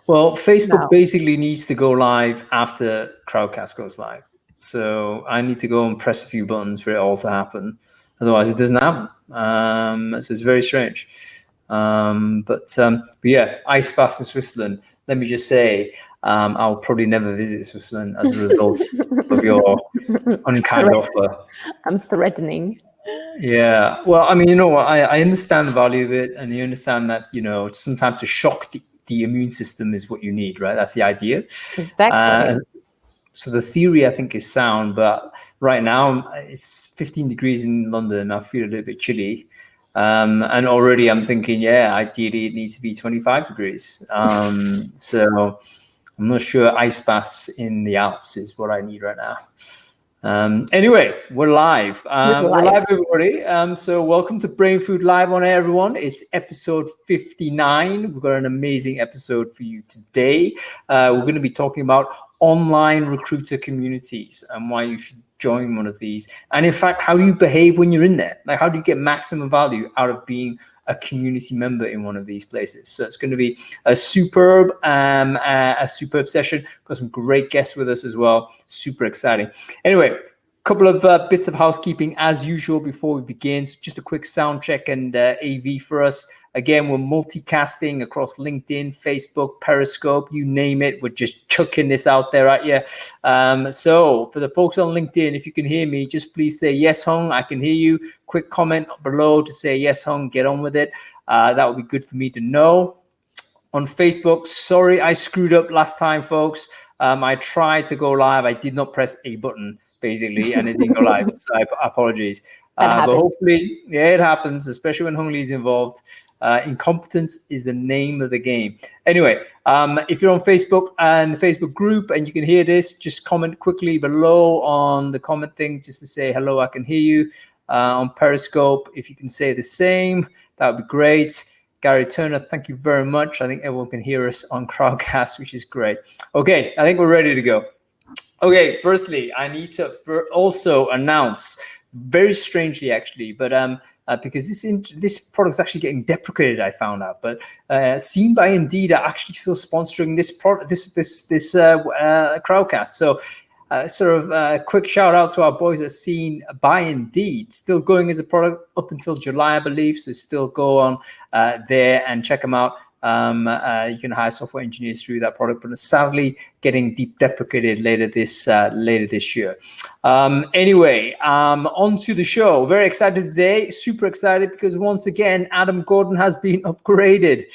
Well, Facebook No. basically needs to go live after Crowdcast goes live. So I need to go and press a few buttons for it all to happen. Otherwise, it doesn't happen. So it's very strange. But yeah, ice baths in Switzerland. Let me just say, I'll probably never visit Switzerland as a result of your unkind offer. I'm threatening. Yeah. Well, I mean, you know what? I understand the value of it, and you understand that, sometimes to shock the immune system is what you need, right? That's the idea. Exactly. So the theory, I think, is sound, but right now it's 15 degrees in London. I feel a little bit chilly. And already I'm thinking, yeah, ideally it needs to be 25 degrees. So I'm not sure ice baths in the Alps is what I need right now. Anyway, we're live. We're live, everybody. So welcome to Brainfood Live on Air, everyone. It's episode 59. We've got an amazing episode for you today. We're going to be talking about online recruiter communities and why you should join one of these. And in fact, how do you behave when you're in there? Like, how do you get maximum value out of being a community member in one of these places? So it's going to be a superb session. Got some great guests with us as well. Super exciting. Anyway, a couple of bits of housekeeping as usual before we begin. So just a quick sound check and AV for us. Again, we're multicasting across LinkedIn, Facebook, Periscope, you name it. We're just chucking this out there at you. So for the folks on LinkedIn, if you can hear me, just please say, yes, Hung, I can hear you. Quick comment below to say, yes, Hung, get on with it. That would be good for me to know. On Facebook, sorry, I screwed up last time, folks. I tried to go live. I did not press a button, basically, and it didn't go live. So apologies. But hopefully, yeah, it happens, especially when Hung Lee's involved. Incompetence is the name of the game. Anyway, if you're on Facebook and the Facebook group and you can hear this, just comment quickly below on the comment thing just to say, hello, I can hear you. On Periscope, if you can say the same, that would be great. Gary Turner, thank you very much. I think everyone can hear us on Crowdcast, which is great. Okay, I think we're ready to go. Okay, firstly, I need to also announce, very strangely actually, but because this product's actually getting deprecated, I found out. But Seen by Indeed are actually still sponsoring this Crowdcast. So sort of a quick shout out to our boys at Seen by Indeed, still going as a product up until July, I believe. So still go on there and check them out. You can hire software engineers through that product, but it's sadly getting deprecated later this year. Anyway, on to the show. Very excited today, super excited because once again, Adam Gordon has been upgraded.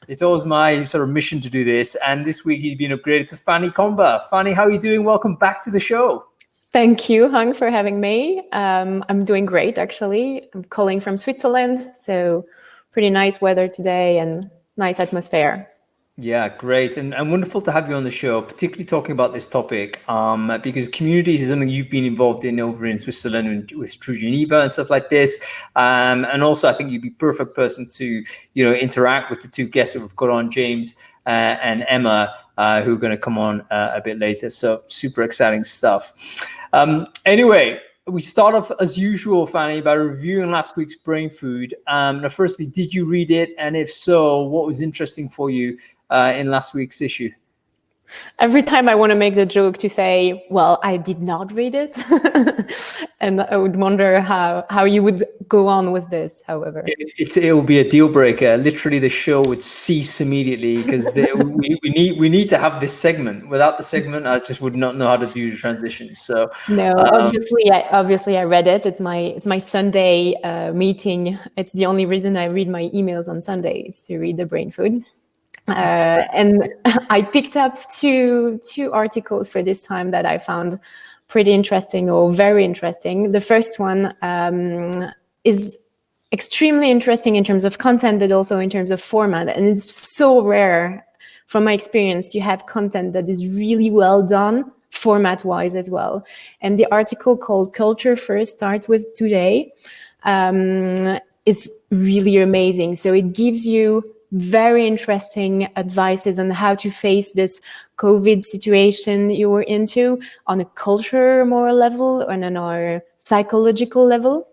It's always my sort of mission to do this. And this week he's been upgraded to Fanny Comba. Fanny, how are you doing? Welcome back to the show. Thank you, Hung, for having me. I'm doing great, actually. I'm calling from Switzerland, so pretty nice weather today and nice atmosphere. Yeah, great. And wonderful to have you on the show, particularly talking about this topic, because communities is something you've been involved in over in Switzerland with Trumunity and stuff like this. And also, I think you'd be perfect person to, interact with the two guests that we've got on, James and Emma, who are going to come on a bit later. So super exciting stuff. Anyway, we start off as usual, Fanny, by reviewing last week's Brainfood. Now, firstly, did you read it? And if so, what was interesting for you in last week's issue? Every time I want to make the joke to say, well, I did not read it. And I would wonder how you would go on with this, however. It will be a deal breaker. Literally, the show would cease immediately because we need to have this segment. Without the segment, I just would not know how to do the transition. So no, obviously I read it. It's my Sunday meeting. It's the only reason I read my emails on Sunday. It's to read the Brainfood. And I picked up two articles for this time that I found pretty interesting or very interesting. The first one is extremely interesting in terms of content, but also in terms of format. And it's so rare, from my experience, to have content that is really well done, format-wise as well. And the article called Culture First Start With Today is really amazing. So it gives you very interesting advices on how to face this COVID situation you were into on a culture more level and on our psychological level.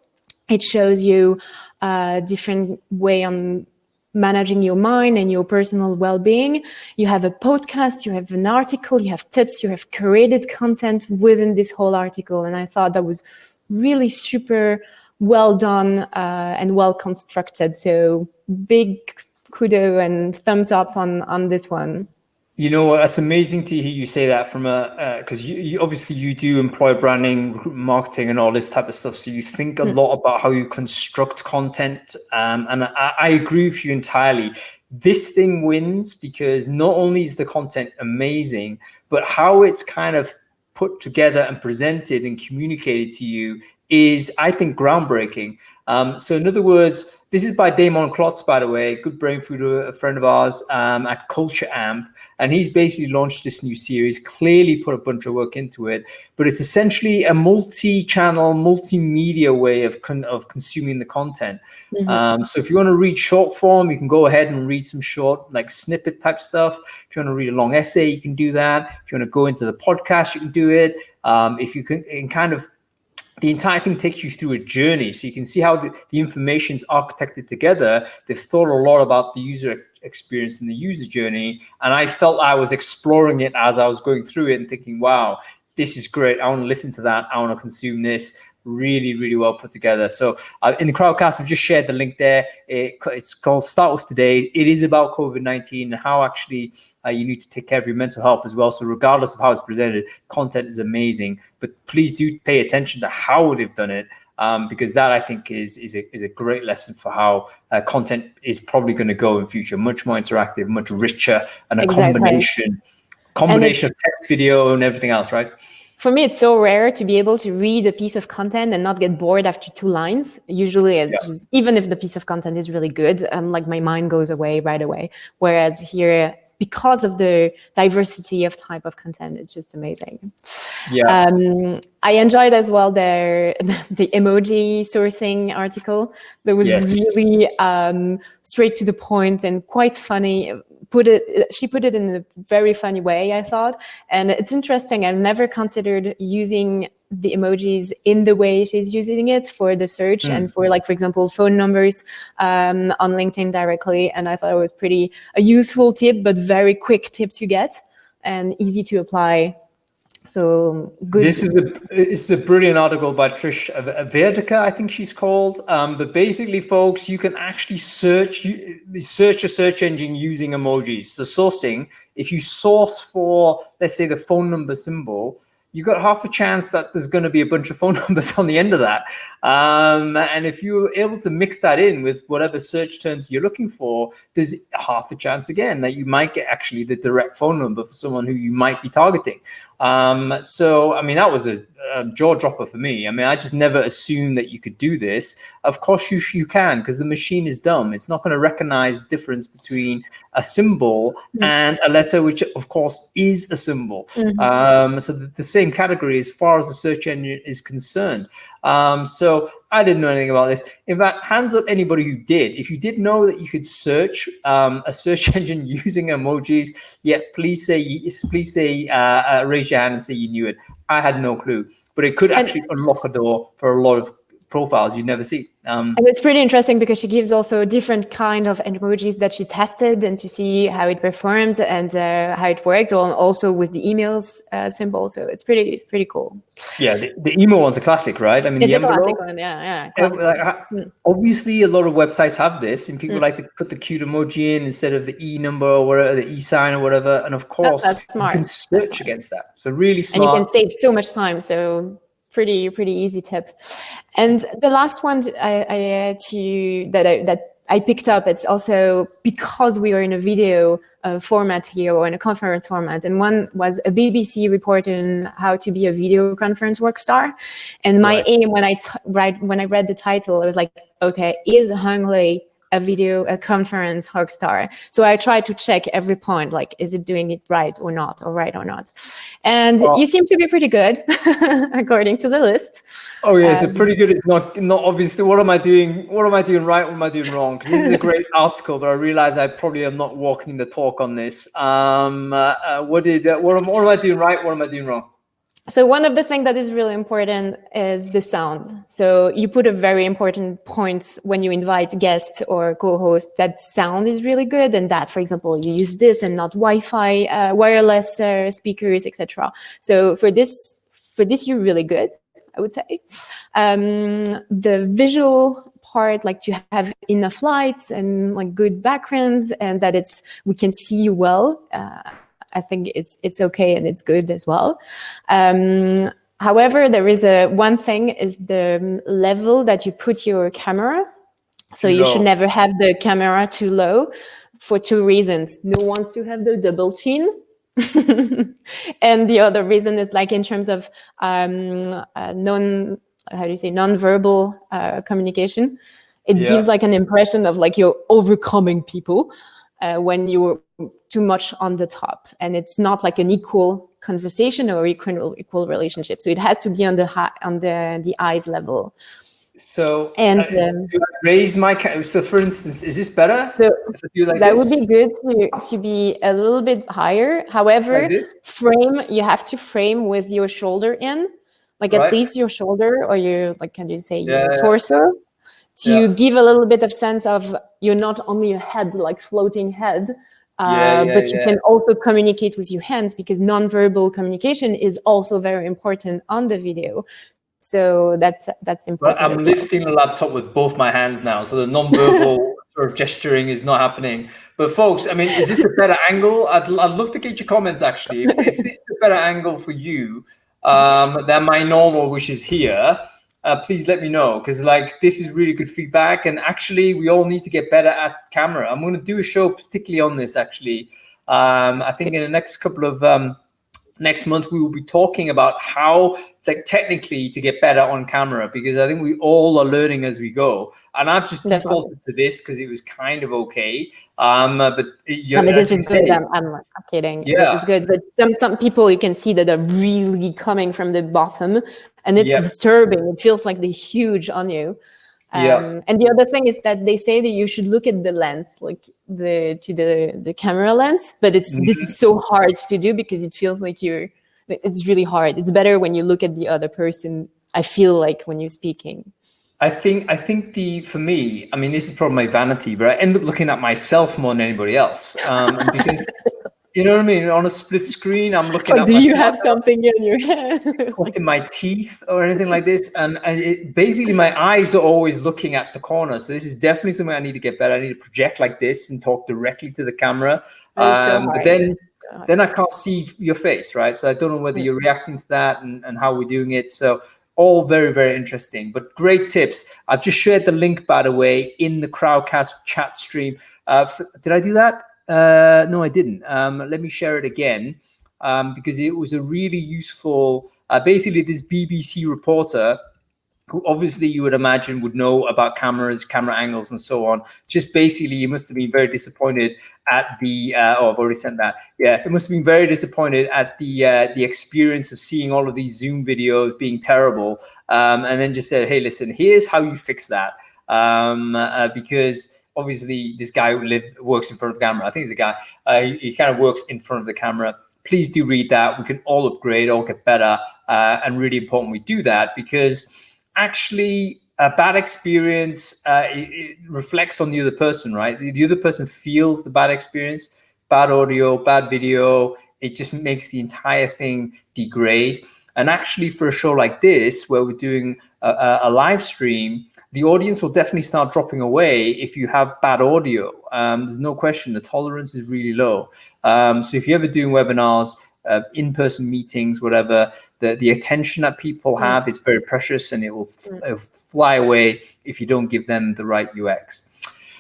It shows you a different way on managing your mind and your personal well-being. You have a podcast, you have an article, you have tips, you have curated content within this whole article. And I thought that was really super well done and well constructed. So big kudo and thumbs up on this one. You know what? That's amazing to hear you say that from because you obviously you do employ branding, marketing, and all this type of stuff. So you think a lot about how you construct content, and I agree with you entirely. This thing wins because not only is the content amazing, but how it's kind of put together and presented and communicated to you is, I think, groundbreaking. So in other words, this is by Damon Klotz, by the way, good Brainfood, a friend of ours at Culture Amp. And he's basically launched this new series, clearly put a bunch of work into it. But it's essentially a multi-channel, multimedia way of consuming the content. So if you want to read short form, you can go ahead and read some short, like snippet type stuff. If you want to read a long essay, you can do that. If you want to go into the podcast, you can do it. If you can, and kind of, the entire thing takes you through a journey. So you can see how the information is architected together. They've thought a lot about the user experience and the user journey. And I felt I was exploring it as I was going through it and thinking, wow, this is great. I want to listen to that. I want to consume this. Really, really well put together. So in the Crowdcast, I've just shared the link there. It's called Start With Today. It is about COVID-19 and how actually you need to take care of your mental health as well. So regardless of how it's presented, content is amazing. But please do pay attention to how they've done it, because that, I think, is a great lesson for how content is probably going to go in future. Much more interactive, much richer, and a combination of text, video, and everything else, right? For me, it's so rare to be able to read a piece of content and not get bored after 2 lines. Usually it's just, even if the piece of content is really good, like my mind goes away right away. Whereas here, because of the diversity of type of content, it's just amazing. I enjoyed as well the emoji sourcing article. That was really straight to the point and quite funny. She put it in a very funny way, I thought. And it's interesting. I've never considered using the emojis in the way she's using it for the search and for, like, for example, phone numbers on LinkedIn directly. And I thought it was a useful tip, but very quick tip to get and easy to apply. So good. This is a brilliant article by Trish Verdica, I think she's called. But basically, folks, you can actually search a search engine using emojis. So sourcing, if you source for, let's say, the phone number symbol, you got half a chance that there's going to be a bunch of phone numbers on the end of that. And if you're able to mix that in with whatever search terms you're looking for, there's half a chance again that you might get actually the direct phone number for someone who you might be targeting. So, I mean, that was a jaw dropper for me. I mean, I just never assumed that you could do this. Of course you can, because the machine is dumb. It's not going to recognize the difference between a symbol and a letter, which of course is a symbol. So the same category as far as the search engine is concerned. So I didn't know anything about this. In fact, hands up anybody who did. If you did know that you could search a search engine using emojis, please raise your hand and say you knew it. I had no clue, but it could actually unlock a door for a lot of profiles you'd never see. And it's pretty interesting because she gives also a different kind of emojis that she tested and to see how it performed and how it worked, or also with the emails symbol. So it's pretty cool. Yeah, the email one's a classic, right? I mean, it's the a envelope, classic one, yeah. Obviously, a lot of websites have this, and people like to put the cute emoji in instead of the E number or whatever, the E sign or whatever. And of course, you can search against that. So really smart. And you can save so much time. So pretty easy tip. And the last one that I picked up, it's also because we are in a video format here, or in a conference format, and one was a BBC report on how to be a video conference work star. And my aim when I read the title, I was like, okay, is Hung Lee a conference rock star? So I tried to check every point, like, is it doing it right or not? And you seem to be pretty good according to the list. Oh yeah, so pretty good. It's not obviously what am I doing right? What am I doing wrong? Because this is a great article, but I realize I probably am not walking the talk on this. What am I doing right? What am I doing wrong? So one of the things that is really important is the sound. So you put a very important point when you invite guests or co-hosts that sound is really good, and that, for example, you use this and not Wi-Fi, wireless speakers, etc. So for this, you're really good, I would say. The visual part, like to have enough lights and like good backgrounds, and that we can see you well. I think it's okay and it's good as well. However, there is one thing is the level that you put your camera. So you should never have the camera too low for two reasons. No one wants to have the double chin. And the other reason is like in terms of non-verbal communication. It gives like an impression of like you're overcoming people when you're too much on the top, and it's not like an equal conversation or equal relationship. So it has to be on the eyes level. So and do I raise my so for instance, is this better? So that would be good to be a little bit higher. However, you have to frame with your shoulder in, like at least your shoulder or your, like, can you say your torso, to give a little bit of sense of you're not only a head, like floating head, but you can also communicate with your hands, because nonverbal communication is also very important on the video. So that's important. Well, I'm lifting the laptop with both my hands now, so the nonverbal sort of gesturing is not happening. But folks, I mean, is this a better angle? I'd love to get your comments actually. If this is a better angle for you than my normal, which is here, please let me know, because like this is really good feedback, and actually we all need to get better at camera. I'm going to do a show particularly on this actually. I think in the next couple of next month we will be talking about how, like, technically to get better on camera, because I think we all are learning as we go. And I've just defaulted to this because it was kind of okay. But this is good. I'm kidding. This is good. But some people you can see that are really coming from the bottom, and it's disturbing. It feels like they're huge on you. And the other thing is that they say that you should look at the lens, like the camera lens, but this is so hard to do because it feels like it's really hard. It's better when you look at the other person, I feel like, when you're speaking. I think for me, I mean, this is probably my vanity, but I end up looking at myself more than anybody else. Because you know what I mean? On a split screen, I'm looking at do myself. You have something in your head? In my teeth or anything like this. And basically my eyes are always looking at the corner. So this is definitely something I need to get better. I need to project like this and talk directly to the camera. But then I can't see your face, right? So I don't know whether you're reacting to that and how we're doing it. So all very, very interesting, but great tips. I've just shared the link, by the way, in the Crowdcast chat stream. Did I do that? No, I didn't. Let me share it again, because it was a really useful, basically this BBC reporter, who obviously you would imagine would know about cameras, camera angles, and so on. Just basically, you must have been very disappointed at the, I've already sent that. Yeah, it must have been very disappointed at the experience of seeing all of these Zoom videos being terrible. And then just said, hey, listen, here's how you fix that. Because obviously this guy who works in front of the camera, I think he's a guy, he kind of works in front of the camera. Please do read that. We can all upgrade, all get better. And really important we do that, because actually a bad experience, it reflects on the other person, right? The other person feels the bad experience, bad audio, bad video. It just makes the entire thing degrade. And actually for a show like this, where we're doing a live stream, the audience will definitely start dropping away if you have bad audio. There's no question, the tolerance is really low. So if you're ever doing webinars, in-person meetings, whatever, the attention that people have is very precious, and it will fly away if you don't give them the right UX.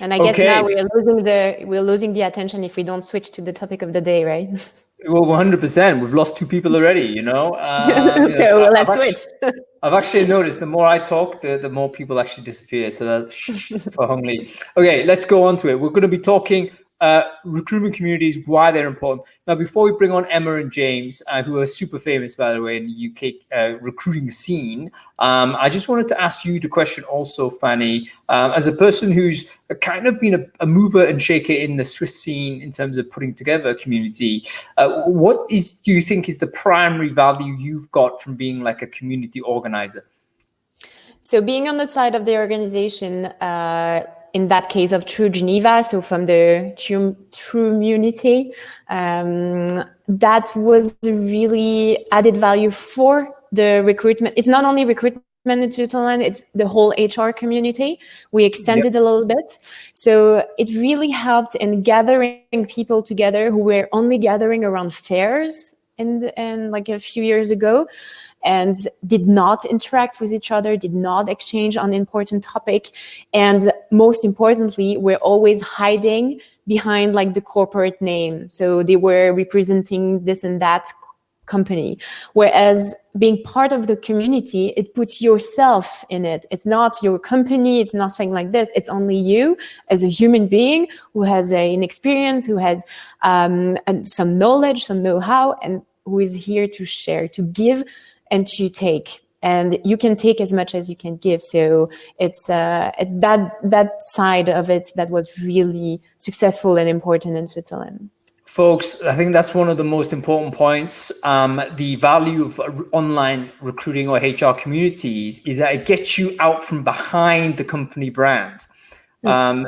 And I guess now we're losing the attention if we don't switch to the topic of the day, right? Well, 100%. We've lost 2 people already, you know. So let's switch. I've actually noticed the more I talk, the more people actually disappear. So that's for Hung Lee. Okay, let's go on to it. We're going to be talking recruitment communities, why they're important. Now, before we bring on Emma and James, who are super famous, by the way, in the UK recruiting scene, I just wanted to ask you the question also, Fanny, as a person who's kind of been a mover and shaker in the Swiss scene in terms of putting together a community. What do you think is the primary value you've got from being like a community organizer? So being on the side of the organization, in that case of True Geneva, so from the Trumunity, that was really added value for the recruitment. It's not only recruitment in Switzerland, it's the whole HR community. We extended a little bit. So it really helped in gathering people together who were only gathering around fairs and like a few years ago, and did not interact with each other, did not exchange on important topic. And most importantly, we're always hiding behind like the corporate name. So they were representing this and that company. Whereas being part of the community, it puts yourself in it. It's not your company, it's nothing like this. It's only you as a human being who has an experience, who has some knowledge, some know-how, and who is here to share, to give, and to take. And you can take as much as you can give. So it's that side of it that was really successful and important in Switzerland. Folks, I think that's one of the most important points. The value of online recruiting or HR communities is that it gets you out from behind the company brand.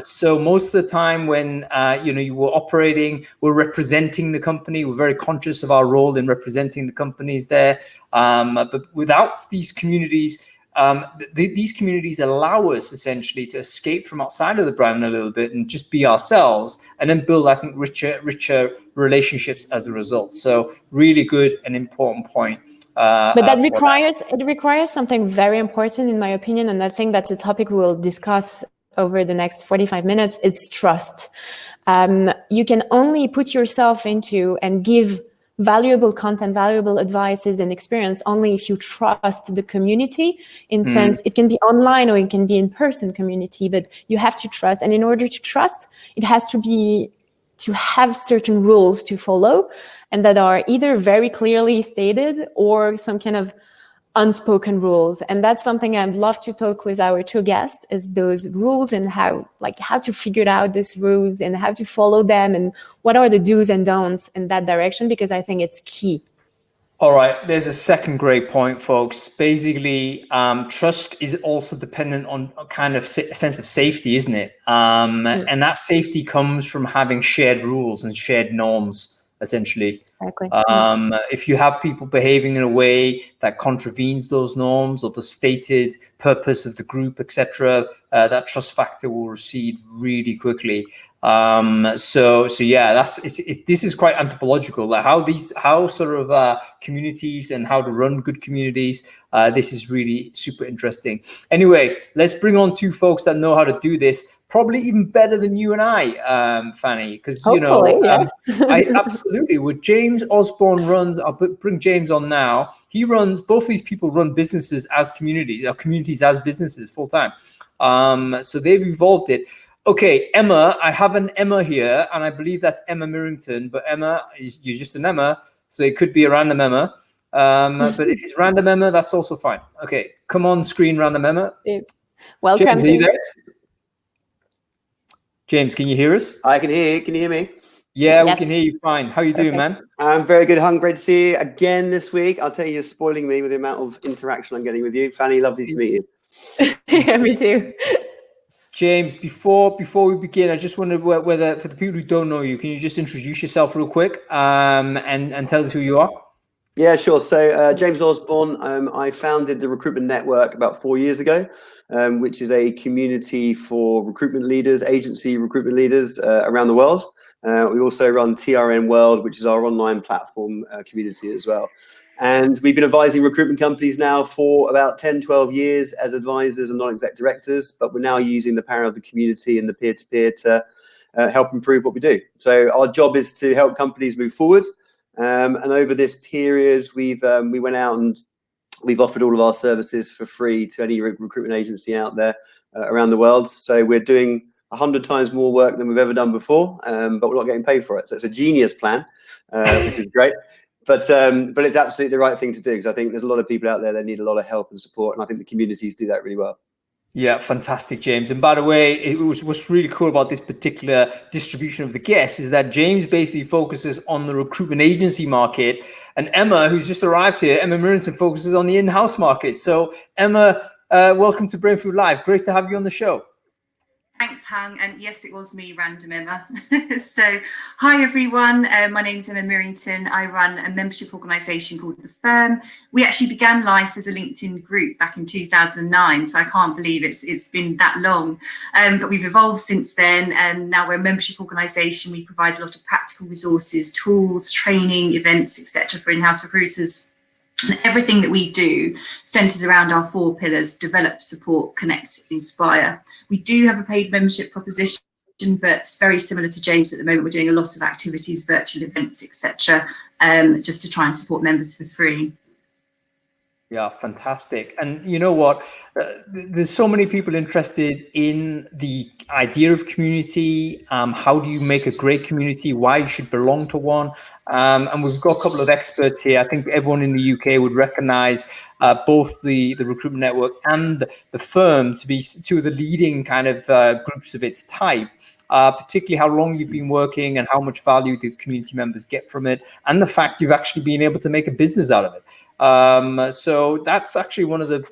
So most of the time when you were operating, we're representing the company. We're very conscious of our role in representing the companies there. But without these communities, these communities allow us essentially to escape from outside of the brand a little bit and just be ourselves, and then build, I think, richer relationships as a result. So really good and important point. But that requires something very important, in my opinion, and I think that's a topic we'll discuss over the next 45 minutes. It's trust. You can only put yourself into and give valuable content, valuable advices and experience only if you trust the community. In sense, it can be online or it can be in person community, but you have to trust. And in order to trust, it has to have certain rules to follow, and that are either very clearly stated or some kind of unspoken rules. And that's something I'd love to talk with our two guests, is those rules and how to figure out these rules and how to follow them, and what are the do's and don'ts in that direction, because I think it's key. All right, there's a second great point, folks. Basically, trust is also dependent on a kind of sense of safety, isn't it? And that safety comes from having shared rules and shared norms, essentially. Exactly. If you have people behaving in a way that contravenes those norms or the stated purpose of the group, etc., that trust factor will recede really quickly. So yeah, this is quite anthropological, like how sort of communities and how to run good communities. This is really super interesting. Anyway, let's bring on two folks that know how to do this, probably even better than you and I, Fanny, because yes. I absolutely, with James Osborne runs, I'll bring James on now. He runs, both these people run businesses as communities, or communities as businesses full time. So they've evolved it. Okay, Emma, I have an Emma here, and I believe that's Emma Mirrington, but Emma, you're just an Emma, so it could be a random Emma. But if it's random Emma, that's also fine. Okay, come on screen, random Emma. Welcome, James. Are you there? James, can you hear us? I can hear you. Can you hear me? Yeah, Yes. We can hear you fine. How you doing, man? I'm very good, Hung. Great to see you again this week. I'll tell you, you're spoiling me with the amount of interaction I'm getting with you. Fanny, lovely to meet you. Yeah, me too. James, before we begin, I just wondered whether, for the people who don't know you, can you just introduce yourself real quick and tell us who you are? Yeah, sure. So James Osborne, I founded the Recruitment Network about 4 years ago, which is a community for recruitment leaders, agency recruitment leaders around the world. We also run TRN World, which is our online platform community as well. And we've been advising recruitment companies now for about 10, 12 years as advisors and non-exec directors, but we're now using the power of the community and the peer-to-peer to help improve what we do. So our job is to help companies move forward. And over this period, we went out and we've offered all of our services for free to any recruitment agency out there around the world. So we're doing 100 times more work than we've ever done before, but we're not getting paid for it. So it's a genius plan, which is great. But it's absolutely the right thing to do, because I think there's a lot of people out there that need a lot of help and support, and I think the communities do that really well. Yeah, fantastic, James. And by the way, what's really cool about this particular distribution of the guests is that James basically focuses on the recruitment agency market, and Emma, who's just arrived here, Emma Mirrington, focuses on the in-house market. So Emma, welcome to Brainfood Live. Great to have you on the show. Thanks, Hung. And yes, it was me, random Emma. So, hi everyone. My name is Emma Mirrington. I run a membership organisation called The Firm. We actually began life as a LinkedIn group back in 2009. So I can't believe it's been that long. But we've evolved since then, and now we're a membership organisation. We provide a lot of practical resources, tools, training, events, etc. for in-house recruiters. And everything that we do centres around our 4 pillars: develop, support, connect, inspire. We do have a paid membership proposition, but it's very similar to James at the moment. We're doing a lot of activities, virtual events, etc., just to try and support members for free. Yeah, fantastic. And you know what? There's so many people interested in the idea of community. How do you make a great community? Why you should belong to one? And we've got a couple of experts here. I think everyone in the UK would recognize both the Recruitment Network and the Firm to be two of the leading kind of groups of its type. Particularly how long you've been working and how much value the community members get from it, and the fact you've actually been able to make a business out of it. So that's actually one of a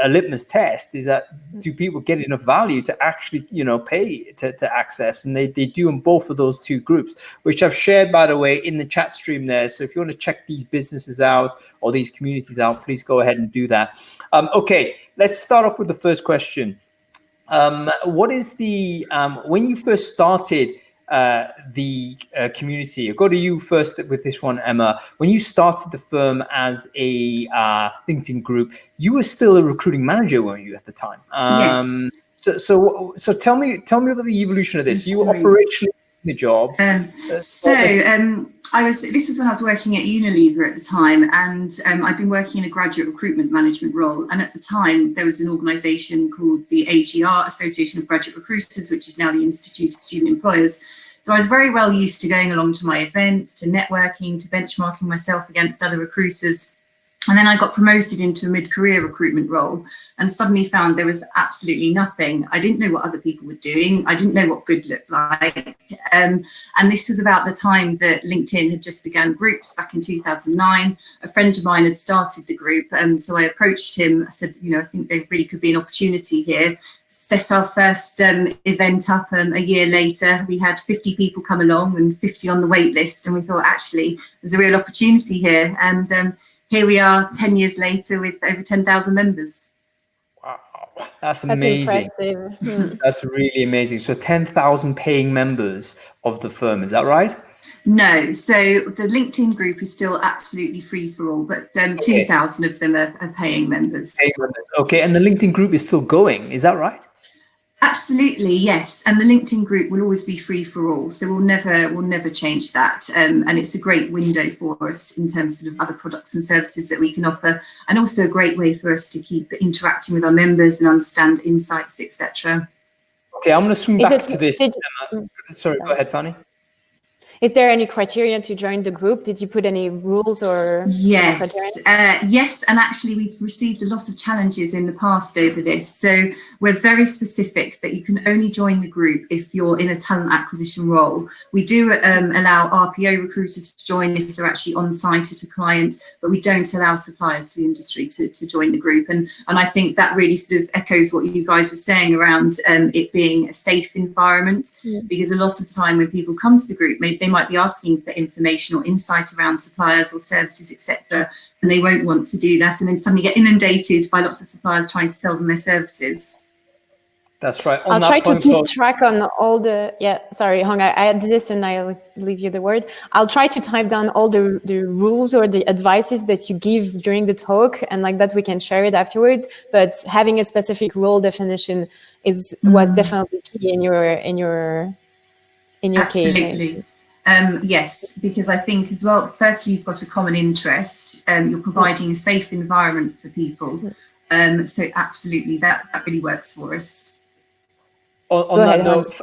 litmus test, is that do people get enough value to actually, pay to access? And they do in both of those 2 groups, which I've shared, by the way, in the chat stream there. So if you want to check these businesses out or these communities out, please go ahead and do that. Okay, let's start off with the first question. What is the when you first started the community? I'll go to you first with this one, Emma. When you started the Firm as a LinkedIn group, you were still a recruiting manager, weren't you, at the time? Yes. So tell me about the evolution of this. You were operationally in the job. This was when I was working at Unilever at the time, and I'd been working in a graduate recruitment management role. And at the time, there was an organisation called the AGR, Association of Graduate Recruiters, which is now the Institute of Student Employers. So I was very well used to going along to my events, to networking, to benchmarking myself against other recruiters. And then I got promoted into a mid-career recruitment role and suddenly found there was absolutely nothing. I didn't know what other people were doing. I didn't know what good looked like. And this was about the time that LinkedIn had just began groups back in 2009. A friend of mine had started the group. So I approached him. I said, I think there really could be an opportunity here. Set our first event up a year later. We had 50 people come along and 50 on the wait list. And we thought, actually, there's a real opportunity here. And here we are 10 years later with over 10,000 members. Wow, that's amazing. Impressive. That's really amazing. So 10,000 paying members of the Firm, is that right? No, so the LinkedIn group is still absolutely free for all, but 2,000 of them are paying members. Okay, and the LinkedIn group is still going, is that right? Absolutely, yes. And the LinkedIn group will always be free for all. So we'll never change that. And it's a great window for us in terms of other products and services that we can offer. And also a great way for us to keep interacting with our members and understand insights, etc. Okay, I'm going to swing back to this. Sorry, go ahead, Fanny. Is there any criteria to join the group? Did you put any rules or? Yes, yes. And actually, we've received a lot of challenges in the past over this. So we're very specific that you can only join the group if you're in a talent acquisition role. We do allow RPO recruiters to join if they're actually on site at a client, but we don't allow suppliers to the industry to join the group. And I think that really sort of echoes what you guys were saying around it being a safe environment, because a lot of the time when people come to the group, they might be asking for information or insight around suppliers or services, etc., and they won't want to do that, and then suddenly get inundated by lots of suppliers trying to sell them their services. That's right. I'll try to keep track on all the. Yeah, sorry, Hong. I did this, and I'll leave you the word. I'll try to type down all the rules or the advices that you give during the talk, and like that we can share it afterwards. But having a specific role definition was definitely key in your Absolutely. case. Yes, because I think as well, firstly, you've got a common interest. You're providing a safe environment for people. So absolutely, that really works for us. On that note,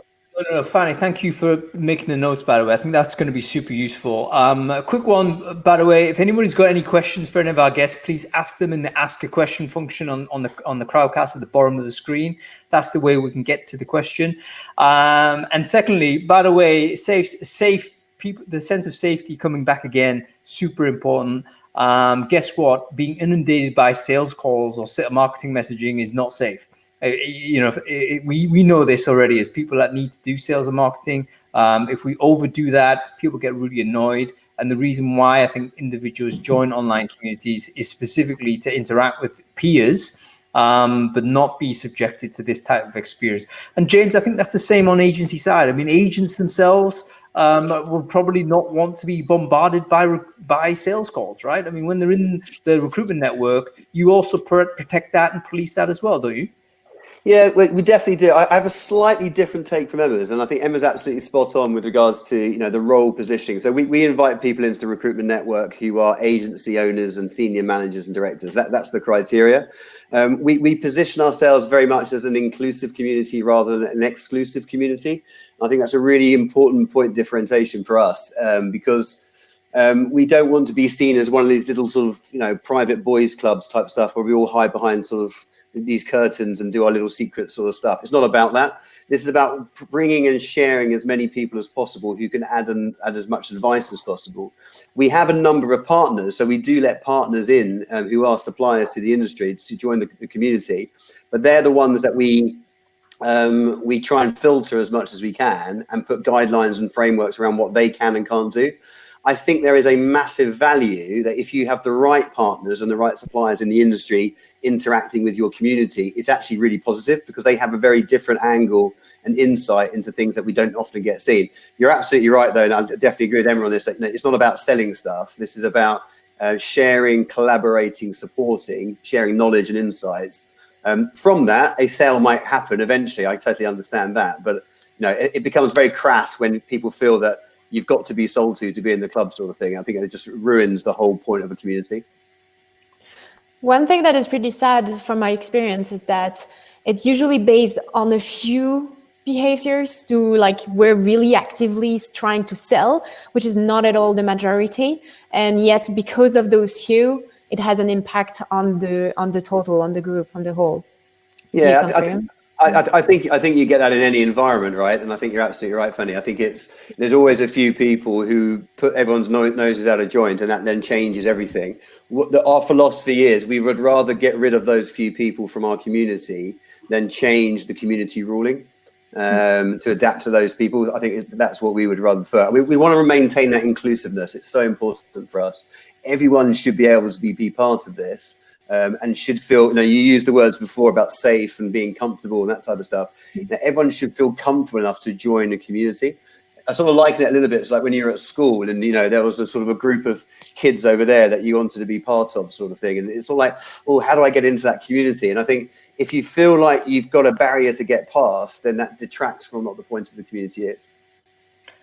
no, Fanny, thank you for making the notes, by the way. I think that's going to be super useful. A quick one, by the way, if anybody's got any questions for any of our guests, please ask them in the ask a question function on the Crowdcast at the bottom of the screen. That's the way we can get to the question. And secondly, by the way, safe people, the sense of safety coming back again, super important. Guess what? Being inundated by sales calls or marketing messaging is not safe. We know this already as people that need to do sales and marketing. If we overdo that, people get really annoyed. And the reason why I think individuals join online communities is specifically to interact with peers, but not be subjected to this type of experience. And James, I think that's the same on agency side. I mean, agents themselves will probably not want to be bombarded by sales calls, right? I mean, when they're in the recruitment network, you also protect that and police that as well, don't you? Yeah, we definitely do. I have a slightly different take from Emma's, and I think Emma's absolutely spot on with regards to the role positioning. So we invite people into the recruitment network who are agency owners and senior managers and directors. That's the criteria. We position ourselves very much as an inclusive community rather than an exclusive community. I think that's a really important point differentiation for us because we don't want to be seen as one of these little sort of private boys clubs type stuff where we all hide behind sort of these curtains and do our little secret sort of stuff. It's not about that. This is about bringing and sharing as many people as possible who can add as much advice as possible. We have a number of partners, so we do let partners in who are suppliers to the industry to join the community, but they're the ones that we try and filter as much as we can and put guidelines and frameworks around what they can and can't do. I think there is a massive value that if you have the right partners and the right suppliers in the industry interacting with your community, it's actually really positive because they have a very different angle and insight into things that we don't often get seen. You're absolutely right, though, and I definitely agree with Emma on this. That, it's not about selling stuff. This is about sharing, collaborating, supporting, sharing knowledge and insights. From that, a sale might happen eventually. I totally understand that, but it becomes very crass when people feel that you've got to be sold to be in the club sort of thing. I think it just ruins the whole point of a community. One thing that is pretty sad from my experience is that it's usually based on a few behaviors to we're really actively trying to sell, which is not at all the majority. And yet because of those few, it has an impact on the total, on the group, on the whole. Yeah, I think you get that in any environment, right? And I think you're absolutely right, Fanny. I think there's always a few people who put everyone's noses out of joint, and that then changes everything. Our philosophy is we would rather get rid of those few people from our community than change the community ruling to adapt to those people. I think that's what we would rather prefer. We want to maintain that inclusiveness. It's so important for us. Everyone should be able to be part of this. And should feel, you used the words before about safe and being comfortable and that type of stuff. Everyone should feel comfortable enough to join a community. I sort of liken it a little bit. It's like when you're at school and, there was a sort of a group of kids over there that you wanted to be part of sort of thing. And it's all like, oh, how do I get into that community? And I think if you feel like you've got a barrier to get past, then that detracts from what the point of the community is.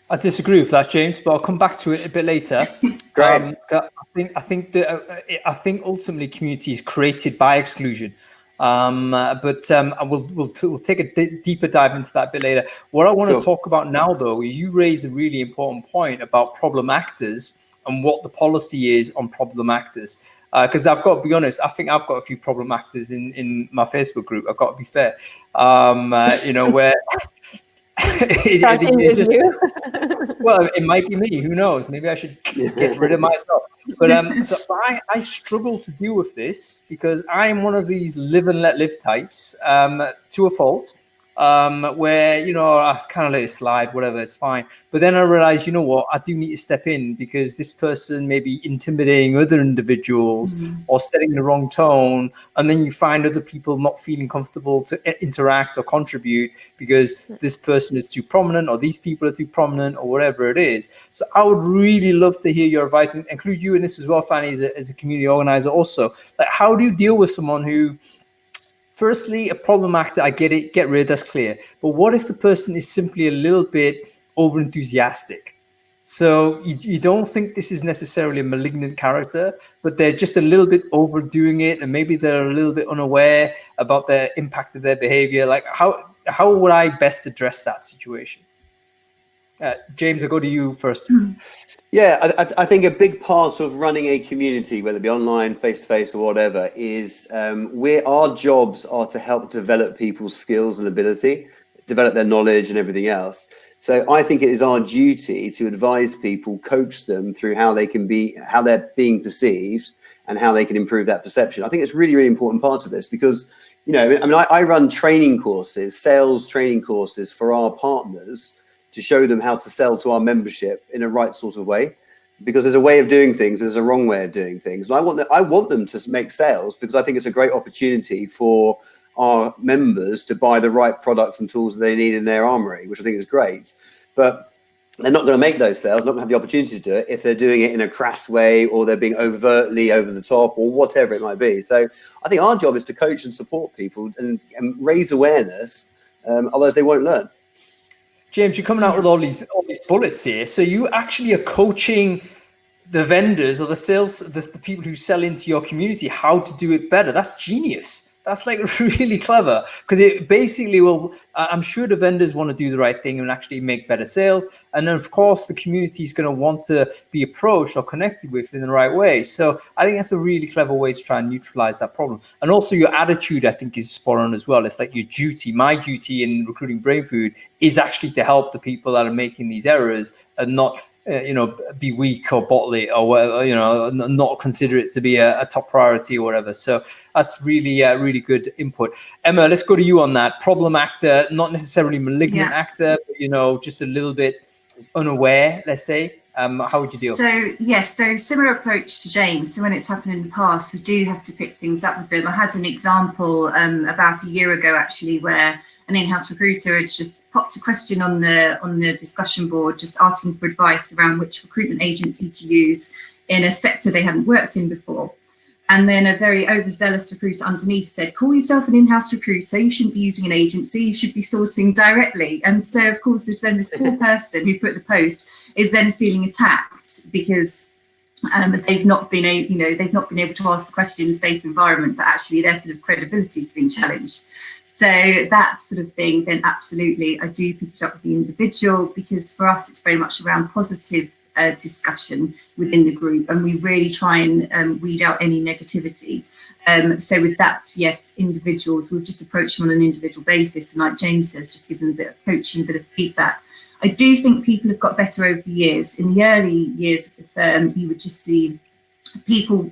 I disagree with that, James, but I'll come back to it a bit later. Great. I think ultimately community is created by exclusion, but we'll take a deeper dive into that a bit later. What I want to talk about now, though, you raise a really important point about problem actors and what the policy is on problem actors. Because I've got to be honest, I think I've got a few problem actors in my Facebook group. I've got to be fair, where. Well, it might be me. Who knows? Maybe I should get rid of myself. But I struggle to deal with this because I'm one of these live and let live types to a fault. Where I kind of let it slide, whatever, it's fine. But then I realize, what, I do need to step in because this person may be intimidating other individuals or setting the wrong tone, and then you find other people not feeling comfortable to interact or contribute because this person is too prominent or these people are too prominent or whatever it is. So I would really love to hear your advice and include you in this as well, Fanny, as a community organizer also. Like, how do you deal with someone who, firstly, a problem actor, I get it, get rid, that's clear. But what if the person is simply a little bit over enthusiastic? So you don't think this is necessarily a malignant character, but they're just a little bit overdoing it, and maybe they're a little bit unaware about the impact of their behavior. Like, how how would I best address that situation? James, I'll go to you first. Yeah, I think a big part of running a community, whether it be online, face-to-face or whatever, is our jobs are to help develop people's skills and ability, develop their knowledge and everything else. So I think it is our duty to advise people, coach them through how they're being perceived and how they can improve that perception. I think it's really, really important part of this because, I run training courses, sales training courses for our partners to show them how to sell to our membership in a right sort of way, because there's a way of doing things, there's a wrong way of doing things. And I want them to make sales because I think it's a great opportunity for our members to buy the right products and tools that they need in their armory, which I think is great. But they're not going to make those sales, not going to have the opportunity to do it if they're doing it in a crass way or they're being overtly over the top or whatever it might be. So I think our job is to coach and support people and raise awareness, otherwise they won't learn. James, you're coming out with all these bullets here. So you actually are coaching the vendors or the sales, the people who sell into your community, how to do it better. That's genius. That's like really clever, because it basically will, I'm sure the vendors want to do the right thing and actually make better sales. And then of course the community is going to want to be approached or connected with in the right way. So I think that's a really clever way to try and neutralize that problem. And also your attitude, I think, is spot on as well. It's like your duty, my duty in recruiting Brainfood is actually to help the people that are making these errors and not be weak or bottle it or whatever, not consider it to be a top priority or whatever. So that's really, really good input. Emma, let's go to you on that. Problem actor, not necessarily malignant actor, but, just a little bit unaware, let's say. How would you deal? So similar approach to James. So when it's happened in the past, we do have to pick things up with them. I had an example about a year ago, actually, where an in-house recruiter had just popped a question on the discussion board, just asking for advice around which recruitment agency to use in a sector they hadn't worked in before. And then a very overzealous recruiter underneath said, call yourself an in-house recruiter, you shouldn't be using an agency, you should be sourcing directly. And so of course this poor person who put the post is then feeling attacked because they've not been able to ask the question in a safe environment, but actually their sort of credibility has been challenged. So that sort of thing, then absolutely, I do pick it up with the individual, because for us, it's very much around positive discussion within the group, and we really try and weed out any negativity. So with that, yes, individuals, we'll just approach them on an individual basis, and like James says, just give them a bit of coaching, a bit of feedback. I do think people have got better over the years. In the early years of the firm, you would just see people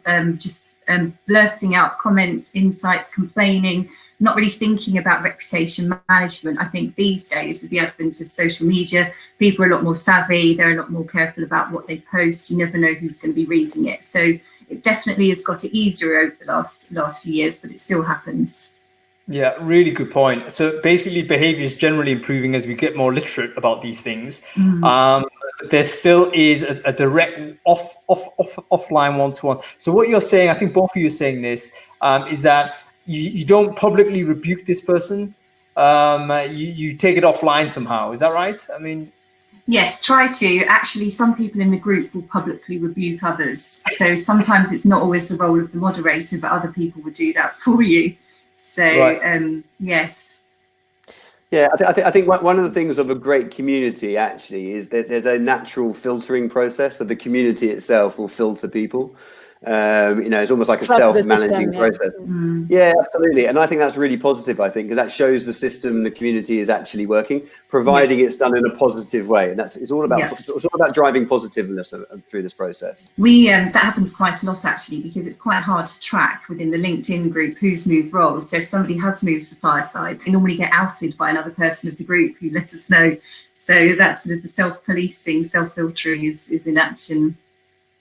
blurting out comments, insights, complaining, not really thinking about reputation management. I think these days, with the advent of social media, people are a lot more savvy. They're a lot more careful about what they post. You never know who's going to be reading it. So it definitely has got it easier over the last few years, but it still happens. Yeah, really good point. So basically behavior is generally improving as we get more literate about these things. There still is a direct offline one-to-one. So what you're saying, I think both of you are saying this, is that you don't publicly rebuke this person. You take it offline somehow. Is that right? I mean, yes, try to. Actually, some people in the group will publicly rebuke others. So sometimes it's not always the role of the moderator, but other people would do that for you. So, right. Yes. Yeah, I think one of the things of a great community actually is that there's a natural filtering process. So the community itself will filter people. It's almost like a self-managing process. Yeah, absolutely. And I think that's really positive, I think, because that shows the system, the community is actually working, providing it's done in a positive way. And it's all about driving positiveness through this process. That happens quite a lot, actually, because it's quite hard to track within the LinkedIn group who's moved roles. So if somebody has moved supplier side, they normally get outed by another person of the group who let us know. So that sort of the self-policing, self-filtering is in action.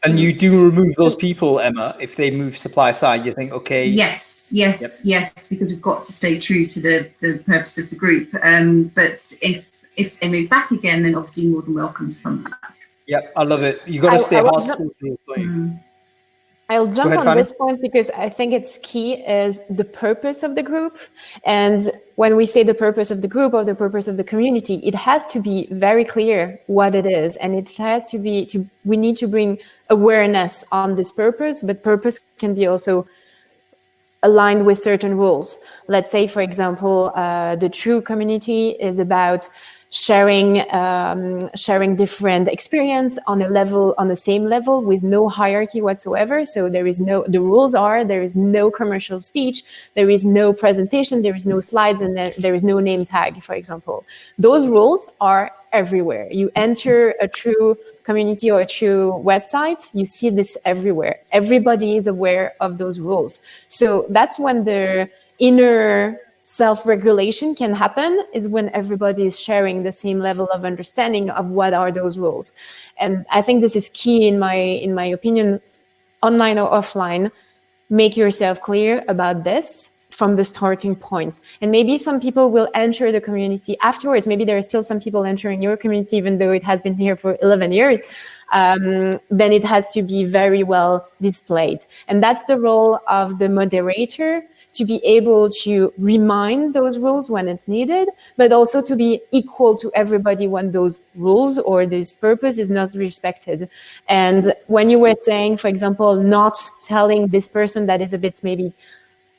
And you do remove those people, Emma, if they move supply side, you think, okay. Yes, because we've got to stay true to the purpose of the group. But if they move back again, then obviously more than welcome to come back. Yep, I love it. You got to stay hard school. I'll jump on this point because I think it's key is the purpose of the group. And when we say the purpose of the group or the purpose of the community, it has to be very clear what it is. And it has to be, we need to bring awareness on this purpose, but purpose can be also aligned with certain rules. Let's say, for example, the True community is about sharing different experience on the same level with no hierarchy whatsoever. So the rules are, there is no commercial speech, there is no presentation, there is no slides, and there is no name tag, for example. Those rules are everywhere. You enter a True community or a True website, you see this everywhere. Everybody is aware of those rules. So that's when the inner self-regulation can happen, is when everybody is sharing the same level of understanding of what are those rules. And I think this is key in my opinion, online or offline. Make yourself clear about this from the starting point. And maybe some people will enter the community afterwards. Maybe there are still some people entering your community, even though it has been here for 11 years. Then it has to be very well displayed. And that's the role of the moderator, to be able to remind those rules when it's needed, but also to be equal to everybody when those rules or this purpose is not respected. And when you were saying, for example, not telling this person that is a bit, maybe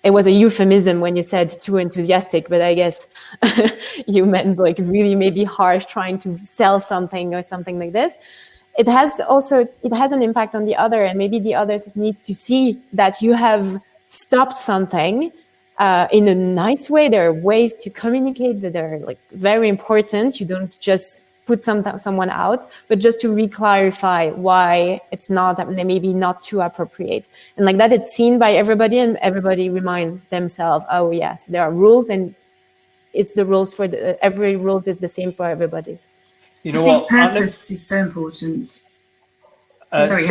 it was a euphemism when you said too enthusiastic, but I guess you meant like really maybe harsh, trying to sell something or something like this. It has an impact on the other, and maybe the others needs to see that you have stopped something in a nice way. There are ways to communicate that are like very important. You don't just put someone out, but just to re-clarify why it's not, maybe not too appropriate. And like that, it's seen by everybody, and everybody reminds themselves, oh yes, there are rules, and it's the rules for every rules is the same for everybody. I think purpose is so important. Sorry,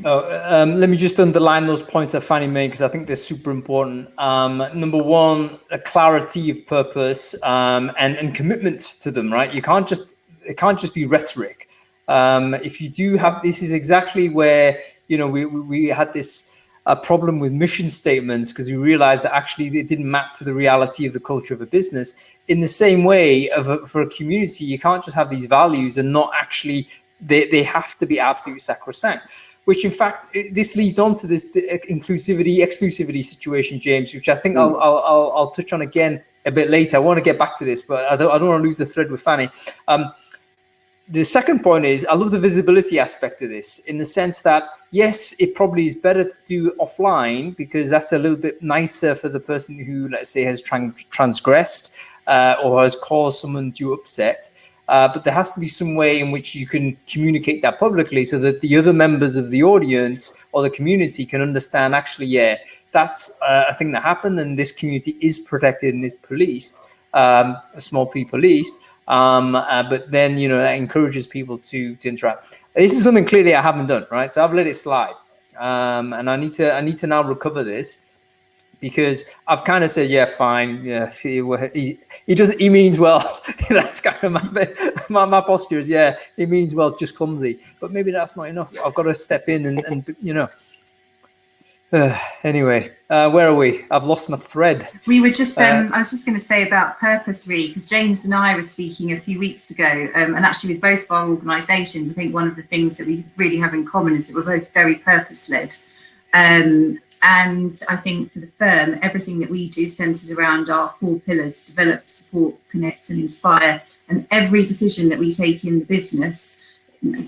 let me just underline those points that Fanny made, because I think they're super important. Number one, a clarity of purpose and commitment to them, right? It can't just be rhetoric. If you do have, this is exactly where, we had this problem with mission statements, because we realized that actually it didn't map to the reality of the culture of a business. In the same way, for a community, you can't just have these values and not actually, they have to be absolutely sacrosanct, which in fact, this leads on to this exclusivity situation, James, which I think I'll touch on again a bit later. I want to get back to this, but I don't want to lose the thread with Fanny. The second point is, I love the visibility aspect of this, in the sense that, yes, it probably is better to do offline, because that's a little bit nicer for the person who, let's say, has transgressed or has caused someone to upset. But there has to be some way in which you can communicate that publicly, so that the other members of the audience or the community can understand, actually, yeah, that's a thing that happened, and this community is protected and is policed, small p policed. But then, that encourages people to interact. This is something clearly I haven't done, right? So I've let it slide, and I need to now recover this, because I've kind of said, yeah, fine, yeah, he means well. That's kind of my posture is, yeah, he means well, just clumsy. But maybe that's not enough. I've got to step in and anyway, where are we? I've lost my thread. We were just, I was just going to say about purpose, really, because James and I were speaking a few weeks ago, and actually with both of our organisations, I think one of the things that we really have in common is that we're both very purpose-led. And I think for the firm, everything that we do centres around our 4 pillars: develop, support, connect and inspire. And every decision that we take in the business,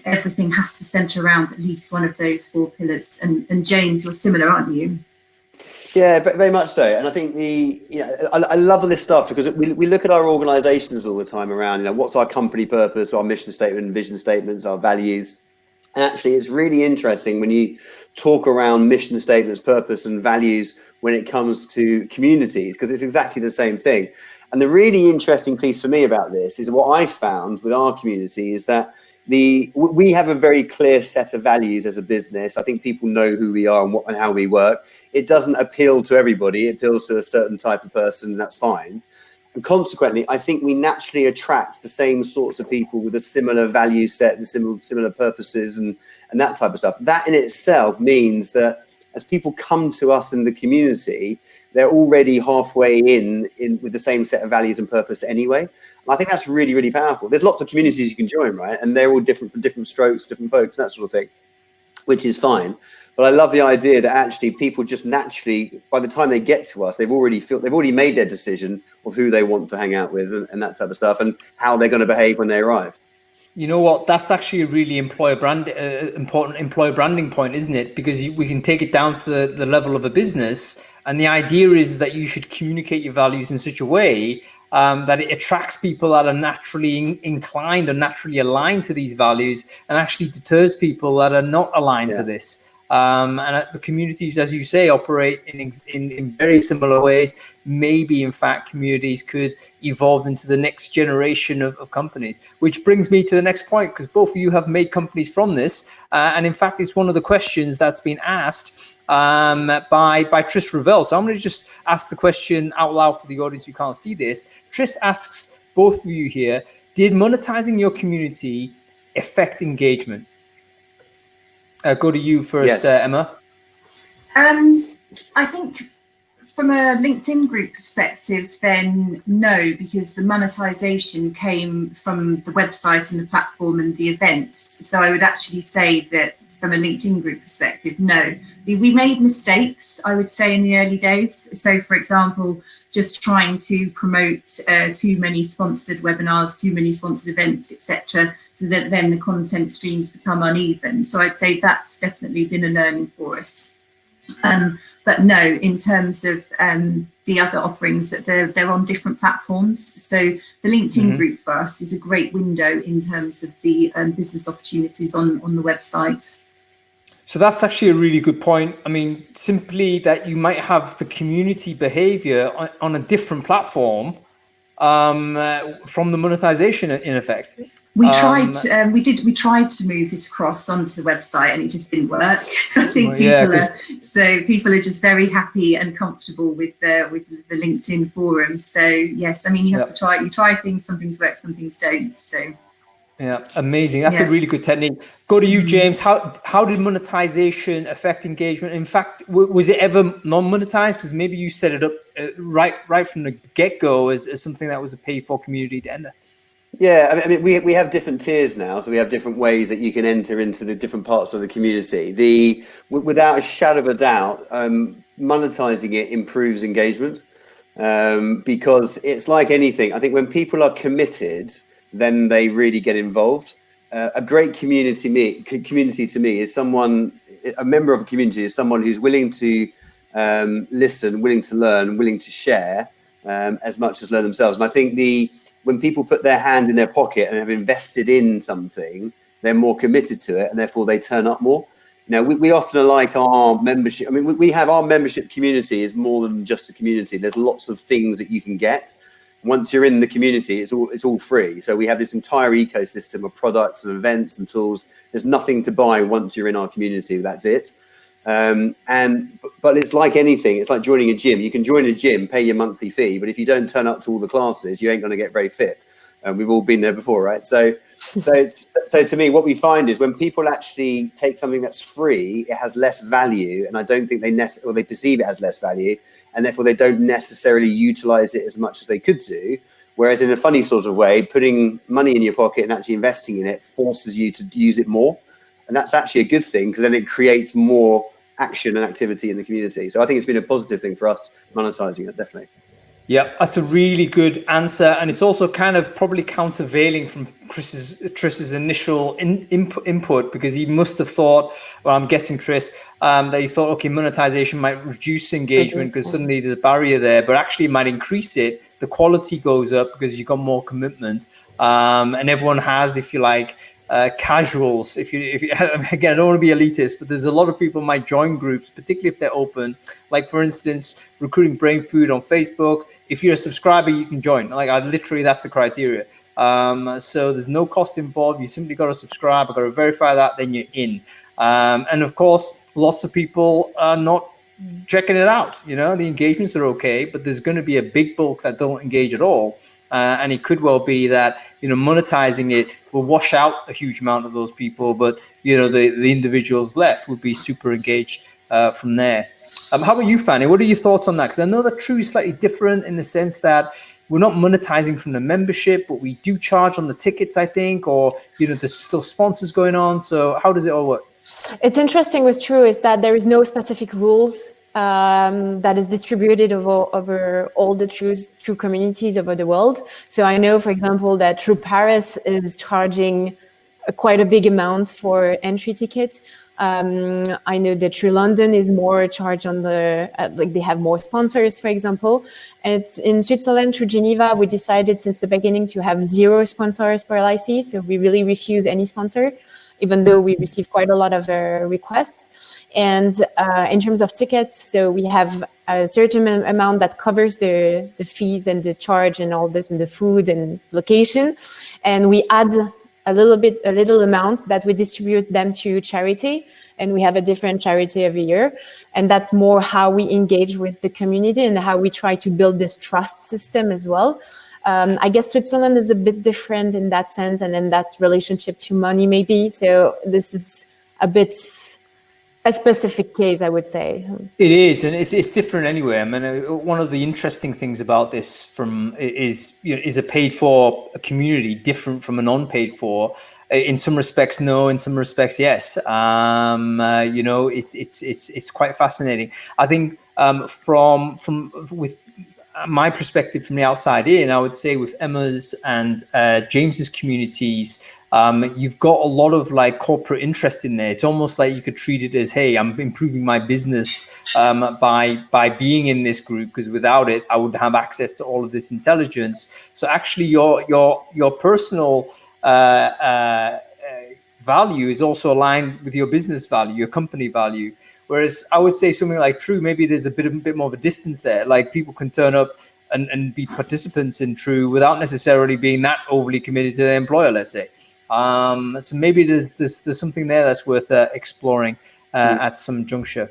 everything has to centre around at least one of those 4 pillars. And James, you're similar, aren't you? Yeah, very much so. And I think I love all this stuff, because we look at our organisations all the time around, what's our company purpose, our mission statement, vision statements, our values. And actually, it's really interesting when you talk around mission statements, purpose and values when it comes to communities, because it's exactly the same thing. And the really interesting piece for me about this is what I found with our community is that we have a very clear set of values as a business. I think people know who we are and how we work. It doesn't appeal to everybody. It appeals to a certain type of person, and that's fine. And consequently, I think we naturally attract the same sorts of people with a similar value set and similar purposes and that type of stuff. That in itself means that as people come to us in the community, they're already halfway in with the same set of values and purpose anyway. And I think that's really, really powerful. There's lots of communities you can join, right? And they're all different for different strokes, different folks, that sort of thing. which is fine. But I love the idea that actually people just naturally, by the time they get to us, they've already made their decision of who they want to hang out with and that type of stuff, and how they're going to behave when they arrive. You know what? That's actually a really important employer branding point, isn't it? Because we can take it down to the level of a business, and the idea is that you should communicate your values in such a way that it attracts people that are naturally inclined or naturally aligned to these values, and actually deters people that are not aligned to this. And the communities, as you say, operate in very similar ways. Maybe, in fact, communities could evolve into the next generation of companies, which brings me to the next point, because both of you have made companies from this. And in fact, it's one of the questions that's been asked by Tris Ravel. So I'm going to just ask the question out loud for the audience who can't see this. Tris asks both of you here, did monetizing your community affect engagement? Go to you first, yes. Emma. I think from a LinkedIn group perspective, then no, because the monetization came from the website and the platform and the events. So I would actually say that from a LinkedIn group perspective, no. We made mistakes, I would say, in the early days. So, for example, just trying to promote too many sponsored webinars, too many sponsored events, etc., so that then the content streams become uneven. So I'd say that's definitely been a learning for us. But no, in terms of the other offerings, that they're on different platforms. So the LinkedIn group for us is a great window in terms of the business opportunities on the website. So that's actually a really good point. I mean, simply that you might have the community behavior on a different platform from the monetization in effect. We tried to move it across onto the website, and it just didn't work. I think people are just very happy and comfortable with the LinkedIn forum. So yes, I mean, you have to try. You try things, some things work, some things don't. So yeah, amazing. That's a really good technique. Go to you, James. How did monetization affect engagement? In fact, was it ever non-monetized? Because maybe you set it up right from the get-go as something that was a pay-for community to enter. Yeah, I mean, we have different tiers now, so we have different ways that you can enter into the different parts of the community. Without a shadow of a doubt, monetizing it improves engagement because it's like anything. I think when people are committed, then they really get involved. A great community to me is a member of a community is someone who's willing to listen, willing to learn, willing to share as much as learn themselves. And I think when people put their hand in their pocket and have invested in something, they're more committed to it, and therefore they turn up more. Now, we often like our membership. I mean, we have our membership community is more than just a community. There's lots of things that you can get. Once you're in the community, it's all free. So we have this entire ecosystem of products and events and tools. There's nothing to buy once you're in our community. That's it. But it's like anything. It's like joining a gym. You can join a gym, pay your monthly fee, but if you don't turn up to all the classes, you ain't going to get very fit. We've all been there before, right? So to me, what we find is when people actually take something that's free, it has less value, and I don't think they perceive it as less value, and therefore they don't necessarily utilize it as much as they could do. Whereas in a funny sort of way, putting money in your pocket and actually investing in it forces you to use it more, and that's actually a good thing because then it creates more action and activity in the community. So I think it's been a positive thing for us monetizing it, definitely. Yeah, that's a really good answer, and it's also kind of probably countervailing from Tris's initial input, because he must have thought, well, I'm guessing Tris, that he thought, okay, monetization might reduce engagement because suddenly there's a barrier there, but actually it might increase it. The quality goes up because you've got more commitment, and everyone has, if you like, casuals. If you again, I don't want to be elitist, but there's a lot of people might join groups, particularly if they're open. Like for instance, recruiting Brainfood on Facebook. If you're a subscriber, you can join. Like that's the criteria. So there's no cost involved. You simply got to subscribe. I've got to verify that, then you're in. And of course, lots of people are not checking it out. You know, the engagements are okay, but there's going to be a big bulk that don't engage at all. And it could well be that, you know, monetizing it will wash out a huge amount of those people, but, you know, the individuals left would be super engaged from there. How about you, Fanny? What are your thoughts on that? Because I know that True is slightly different in the sense that we're not monetizing from the membership, but we do charge on the tickets, I think, or, you know, there's still sponsors going on. So how does it all work? It's interesting with True is that there is no specific rules that is distributed over all the True communities over the world. So I know, for example, that True Paris is charging quite a big amount for entry tickets. I know that True London is more charged on the, like they have more sponsors, for example. And in Switzerland, True Geneva, we decided since the beginning to have 0 sponsors per LIC. So we really refuse any sponsor, even though we receive quite a lot of requests. And in terms of tickets, so we have a certain amount that covers the fees and the charge and all this and the food and location. And we add a little amount that we distribute them to charity. And we have a different charity every year. And that's more how we engage with the community and how we try to build this trust system as well. I guess Switzerland is a bit different in that sense and in that relationship to money maybe. So this is a bit a specific case, I would say. It is, and it's different anyway. I mean, one of the interesting things about this is a paid for community different from a non-paid for. In some respects, no. In some respects, yes. It's quite fascinating. I think from with my perspective from the outside in, I would say with Emma's and James's communities, you've got a lot of like corporate interest in there. It's almost like you could treat it as, hey, I'm improving my business by being in this group, because without it, I would have access to all of this intelligence. So actually, your personal value is also aligned with your business value, your company value. Whereas I would say something like True, maybe there's a bit more of a distance there. Like people can turn up and be participants in True without necessarily being that overly committed to their employer, let's say. So maybe there's something there that's worth exploring at some juncture.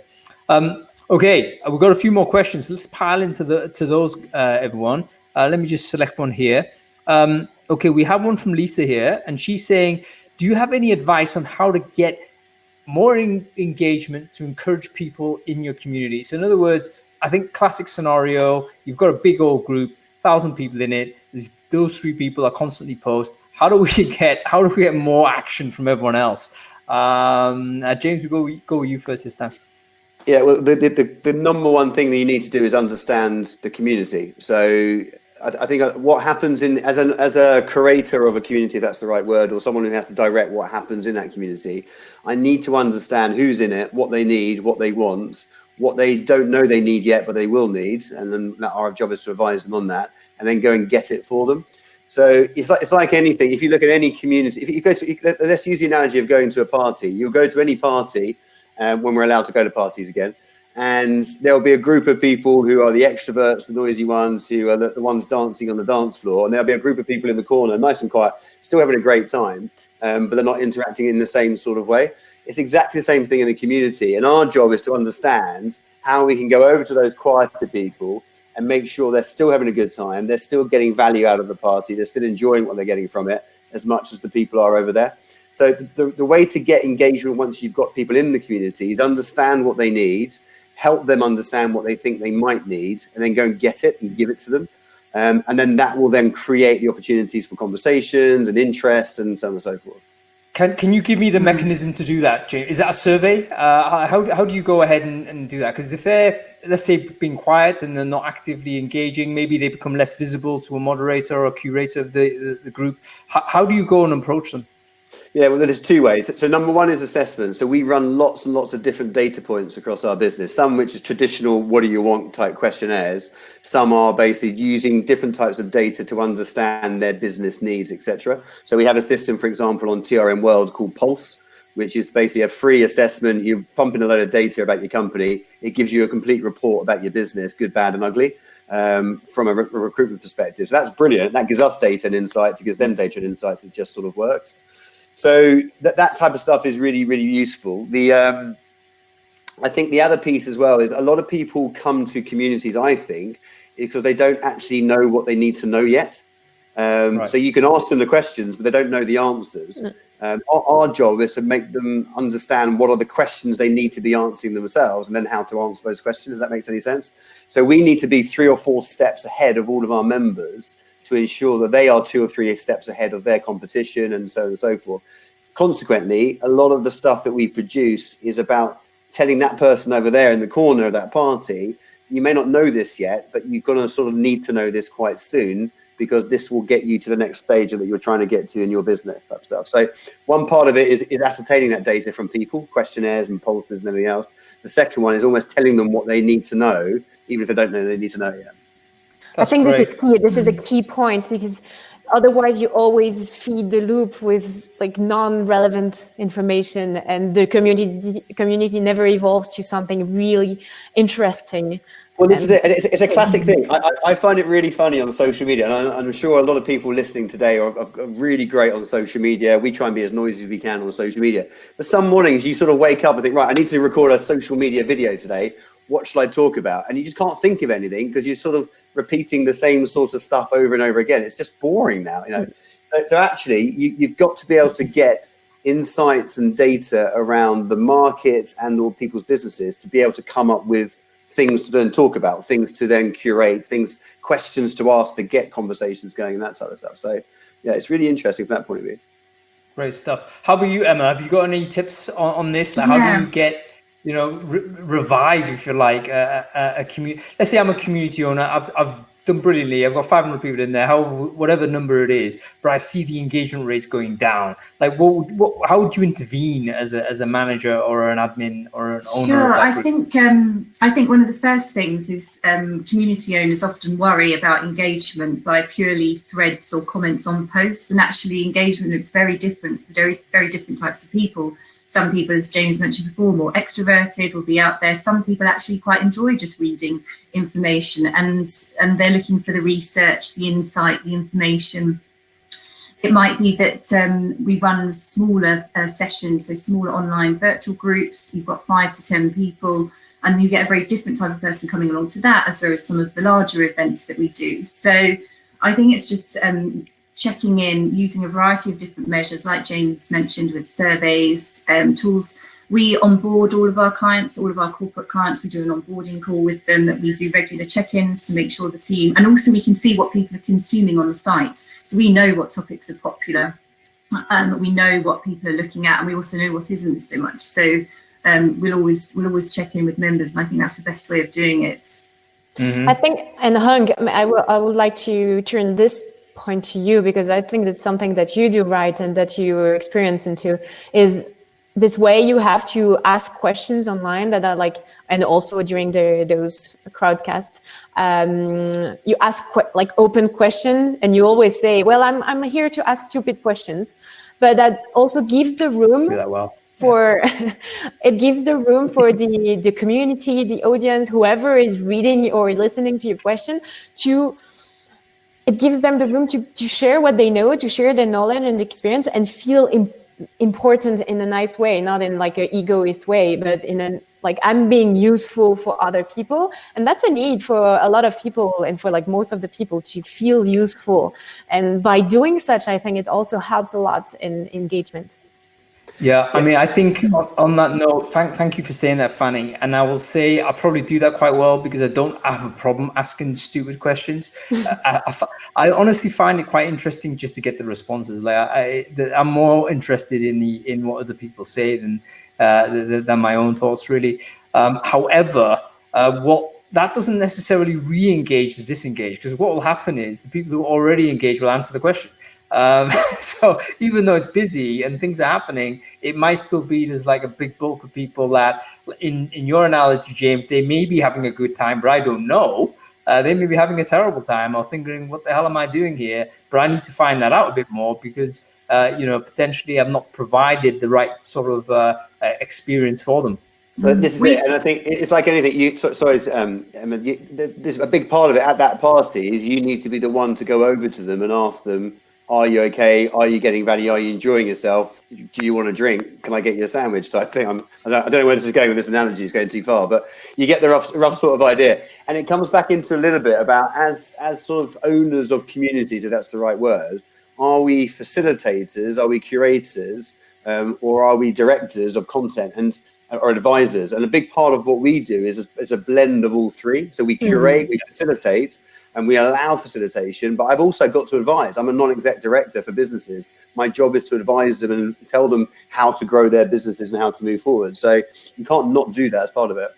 Okay, we've got a few more questions. Let's pile into those, everyone. Let me just select one here. Okay, we have one from Lisa here, and she's saying, do you have any advice on how to get more engagement to encourage people in your community? So in other words, I think classic scenario, you've got a big old group, 1,000 people in it. Those 3 people are constantly post. How do we get more action from everyone else? James, we go with you first this time. Yeah, well, the number one thing that you need to do is understand the community. So I think what happens as a curator of a community, if that's the right word, or someone who has to direct what happens in that community, I need to understand who's in it, what they need, what they want, what they don't know they need yet, but they will need. And then our job is to advise them on that and then go and get it for them. So it's like anything. If you look at any community, if you go to, let's use the analogy of going to a party. You'll go to any party when we're allowed to go to parties again. And there'll be a group of people who are the extroverts, the noisy ones, who are the ones dancing on the dance floor. And there'll be a group of people in the corner, nice and quiet, still having a great time, but they're not interacting in the same sort of way. It's exactly the same thing in the community. And our job is to understand how we can go over to those quieter people and make sure they're still having a good time. They're still getting value out of the party. They're still enjoying what they're getting from it as much as the people are over there. So the way to get engagement once you've got people in the community is understand what they need, help them understand what they think they might need, and then go and get it and give it to them. And then that will then create the opportunities for conversations and interest and so on and so forth. Can you give me the mechanism to do that, James? Is that a survey? How do you go ahead and do that? Because if they're, let's say, being quiet and they're not actively engaging, maybe they become less visible to a moderator or curator of the group. How do you go and approach them? Yeah, well, there's 2 ways. So number one is assessment. So we run lots and lots of different data points across our business, some which is traditional, what do you want type questionnaires. Some are basically using different types of data to understand their business needs, etc. So we have a system, for example, on TRM World called Pulse, which is basically a free assessment. You pump in a load of data about your company. It gives you a complete report about your business, good, bad, and ugly, from a recruitment perspective. So that's brilliant. That gives us data and insights. It gives them data and insights. It just sort of works. So that type of stuff is really, really useful. I think the other piece as well is a lot of people come to communities, I think, because they don't actually know what they need to know yet. Right. So you can ask them the questions, but they don't know the answers. Our job is to make them understand what are the questions they need to be answering themselves and then how to answer those questions, if that makes any sense. So we need to be 3 or 4 steps ahead of all of our members to ensure that they are 2 or 3 steps ahead of their competition and so on and so forth. consequently, a lot of the stuff that we produce is about telling that person over there in the corner of that party, you may not know this yet, but you're going to sort of need to know this quite soon, because this will get you to the next stage that you're trying to get to in your business type stuff. So one part of it is ascertaining that data from people, questionnaires and pollsters and everything else. The second one is almost telling them what they need to know, even if they don't know they need to know it yet. I think this is key. This is a key point, because otherwise you always feed the loop with like non-relevant information, and the community never evolves to something really interesting. Well, this is it. It's a classic thing. I find it really funny on social media, and I'm sure a lot of people listening today are really great on social media. We try and be as noisy as we can on social media. But some mornings you sort of wake up and think, right, I need to record a social media video today. What should I talk about? And you just can't think of anything, because you're sort of repeating the same sort of stuff over and over again. It's just boring now, you know. So actually, you've got to be able to get insights and data around the markets and all people's businesses to be able to come up with things to then talk about, things to then curate, questions to ask to get conversations going and that sort of stuff. So yeah, it's really interesting from that point of view. Great stuff. How about you, Emma? Have you got any tips on this? Like, how do you get, revive, if you like, a community? Let's say I'm a community owner. I've done brilliantly. I've got 500 people in there, whatever number it is, but I see the engagement rates going down. Like, how would you intervene as a manager or an admin or an owner? Sure, I think one of the first things is community owners often worry about engagement by purely threads or comments on posts, and actually engagement looks very different for very different types of people. Some people, as James mentioned before, more extroverted, will be out there. Some people actually quite enjoy just reading information, and they're looking for the research, the insight, the information. It might be that we run smaller sessions, so smaller online virtual groups. You've got 5 to 10 people, and you get a very different type of person coming along to that, as well as some of the larger events that we do. So I think it's just checking in, using a variety of different measures, like James mentioned, with surveys, tools. We onboard all of our clients, all of our corporate clients. We do an onboarding call with them, that we do regular check-ins to make sure the team, and also we can see what people are consuming on the site. So we know what topics are popular, we know what people are looking at, and we also know what isn't so much. So we'll always check in with members, and I think that's the best way of doing it. I think, and Hung, I would like to turn this point to you, because I think that's something that you do right and that you're experienced into, is this way you have to ask questions online that are like, and also during those crowdcasts, you ask like open question, and you always say, well, I'm here to ask stupid questions, but that also gives the room for it gives the room for the community, the audience, whoever is reading or listening to your question, it gives them the room to share what they know, to share their knowledge and experience, and feel important in a nice way, not in like an egoist way, but in a like, I'm being useful for other people. And that's a need for a lot of people, and for like most of the people, to feel useful. And by doing such, I think it also helps a lot in engagement. Yeah, I mean, I think on that note, thank you for saying that, Fanny. And I will say I probably do that quite well, because I don't have a problem asking stupid questions. I honestly find it quite interesting just to get the responses. Like I'm more interested in what other people say than my own thoughts, really. However, that doesn't necessarily re-engage the disengage, because what will happen is the people who are already engaged will answer the question. So even though it's busy and things are happening, it might still be there's like a big bulk of people that, in your analogy, James, they may be having a good time, but I don't know. They may be having a terrible time, or thinking, what the hell am I doing here? But I need to find that out a bit more, because potentially I'm not provided the right sort of experience for them. But this is it, and I think it's like anything. Sorry, Emma. There's a big part of it at that party is you need to be the one to go over to them and ask them, "Are you okay? Are you getting value? Are you enjoying yourself? Do you want a drink? Can I get you a sandwich?" So I think I don't know where this is going with this analogy. It's going too far, but you get the rough sort of idea, and it comes back into a little bit about as sort of owners of communities, if that's the right word. Are we facilitators? Are we curators? Or are we directors of content or advisors? And a big part of what we do is a blend of all three. So we curate, we facilitate, and we allow facilitation, but I've also got to advise. I'm a non-exec director for businesses. My job is to advise them and tell them how to grow their businesses and how to move forward. So you can't not do that as part of it.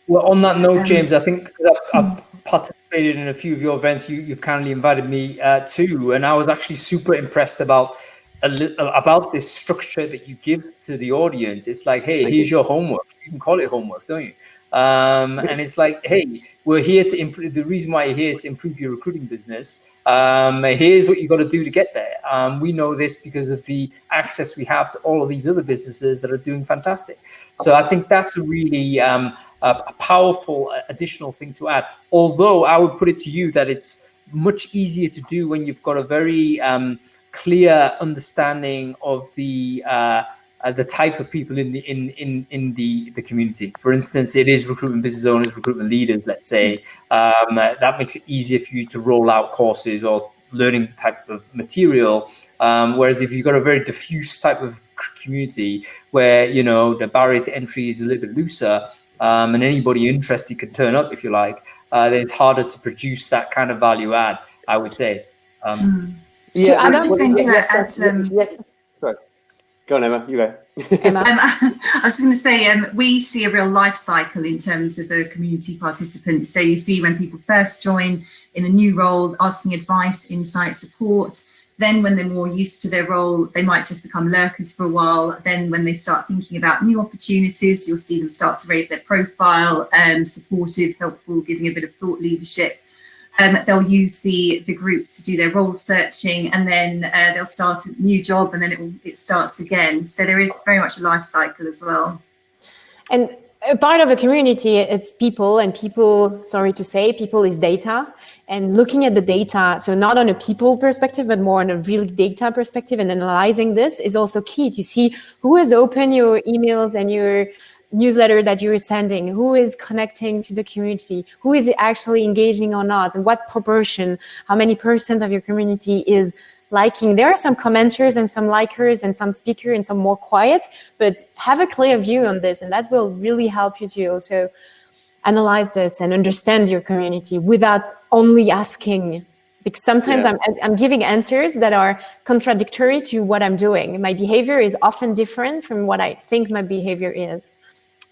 Well, on that note, James, I think I've participated in a few of your events. You've kindly invited me too, and I was actually super impressed about this structure that you give to the audience. It's like, hey, here's your homework. You can call it homework, don't you? And it's like, hey, we're here to improve. The reason why you're here is to improve your recruiting business. Here's what you got to do to get there. We know this because of the access we have to all of these other businesses that are doing fantastic. So I think that's a really a powerful additional thing to add. Although I would put it to you that it's much easier to do when you've got a very clear understanding of the type of people in the community. For instance, it is recruitment business owners, recruitment leaders, let's say. That makes it easier for you to roll out courses or learning type of material. Whereas if you've got a very diffuse type of community where, you know, the barrier to entry is a little bit looser, and anybody interested can turn up, if you like, then it's harder to produce that kind of value add, I would say. Yeah, I was just going to add. Sorry. Go on, Emma. You go. Emma. I was going to say, we see a real life cycle in terms of a community participant. So you see when people first join in a new role, asking advice, insight, support. Then when they're more used to their role, they might just become lurkers for a while. Then when they start thinking about new opportunities, you'll see them start to raise their profile, supportive, helpful, giving a bit of thought leadership. They'll use the group to do their role searching, and then they'll start a new job, and then it starts again. So there is very much a life cycle as well. And a part of a community, it's people, and people, sorry to say, people is data. And looking at the data, so not on a people perspective, but more on a real data perspective, and analyzing this is also key to see who has opened your emails and your newsletter that you're sending, who is connecting to the community, who is actually engaging or not, and what proportion, how many % of your community is liking. There are some commenters and some likers and some speakers and some more quiet, but have a clear view on this, and that will really help you to also analyze this and understand your community without only asking. Because sometimes I'm giving answers that are contradictory to what I'm doing. My behavior is often different from what I think my behavior is.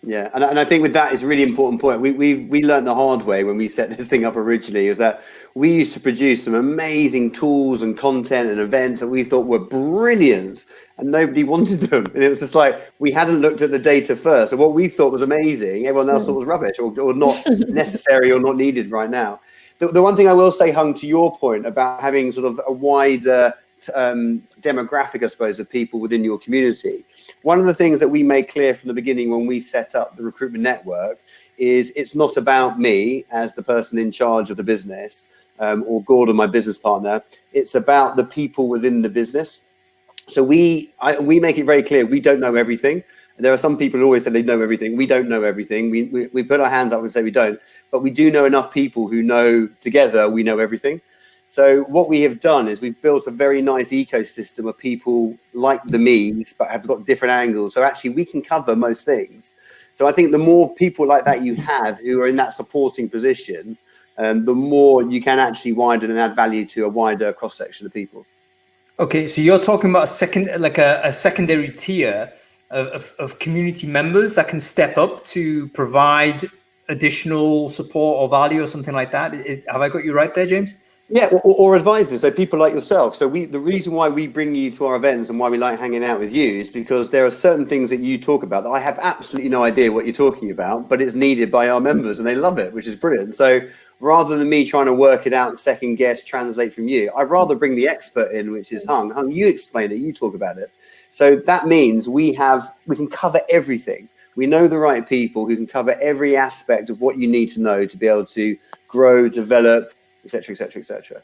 Yeah, and I think with that is a really important point. We learned the hard way when we set this thing up originally, is that we used to produce some amazing tools and content and events that we thought were brilliant, and nobody wanted them. And it was just like, we hadn't looked at the data first. So what we thought was amazing, everyone else thought was rubbish or not necessary or not needed right now. The one thing I will say, Hung, to your point about having sort of a wider demographic, I suppose, of people within your community. One of the things that we made clear from the beginning when we set up the recruitment network is it's not about me as the person in charge of the business or Gordon, my business partner. It's about the people within the business. So we make it very clear we don't know everything. There are some people who always say they know everything. We don't know everything. We put our hands up and say we don't, but we do know enough people who know together we know everything. So what we have done is we've built a very nice ecosystem of people like the me's, but have got different angles. So actually we can cover most things. So I think the more people like that you have who are in that supporting position, the more you can actually widen and add value to a wider cross section of people. Okay, so you're talking about a secondary tier of community members that can step up to provide additional support or value or something like that. Have I got you right there, James? Yeah, or advisors, so people like yourself. So the reason why we bring you to our events and why we like hanging out with you is because there are certain things that you talk about that I have absolutely no idea what you're talking about, but it's needed by our members and they love it, which is brilliant. So rather than me trying to work it out, second guess, translate from you, I'd rather bring the expert in, which is Hung. Hung, you explain it, you talk about it. So that means we can cover everything. We know the right people who can cover every aspect of what you need to know to be able to grow, develop, etc., etc., etc.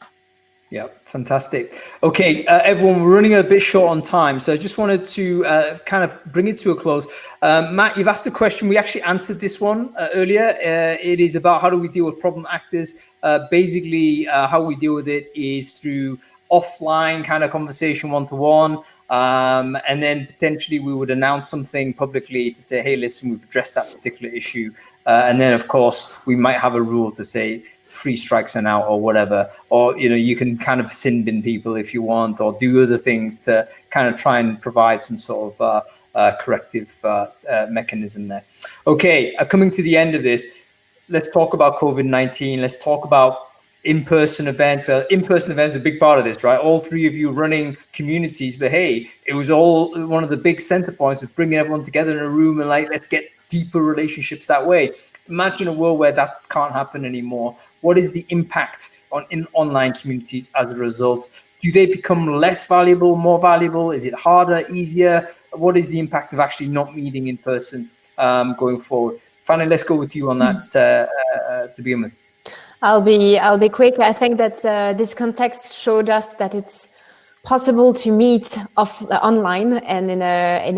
Yeah, fantastic. Okay, everyone, we're running a bit short on time, so I just wanted to kind of bring it to a close. Matt, you've asked a question. We actually answered this one earlier. It is about how do we deal with problem actors. Basically, how we deal with it is through offline kind of conversation, one-to-one, and then potentially we would announce something publicly to say, hey, listen, we've addressed that particular issue. And then, of course, we might have a rule to say, 3 strikes and out or whatever, or you can kind of sin bin people if you want, or do other things to kind of try and provide some sort of corrective mechanism there. Okay, coming to the end of this, let's talk about COVID-19. Let's talk about in-person events. In-person events are a big part of this, right? All 3 of you running communities, but hey, it was all one of the big center points was bringing everyone together in a room and let's get deeper relationships that way. Imagine a world where that can't happen anymore. What is the impact in online communities as a result? Do they become less valuable, more valuable? Is it harder, easier? What is the impact of actually not meeting in person going forward? Fanny, let's go with you on that to begin with. I'll be quick. I think that this context showed us that it's possible to meet online and in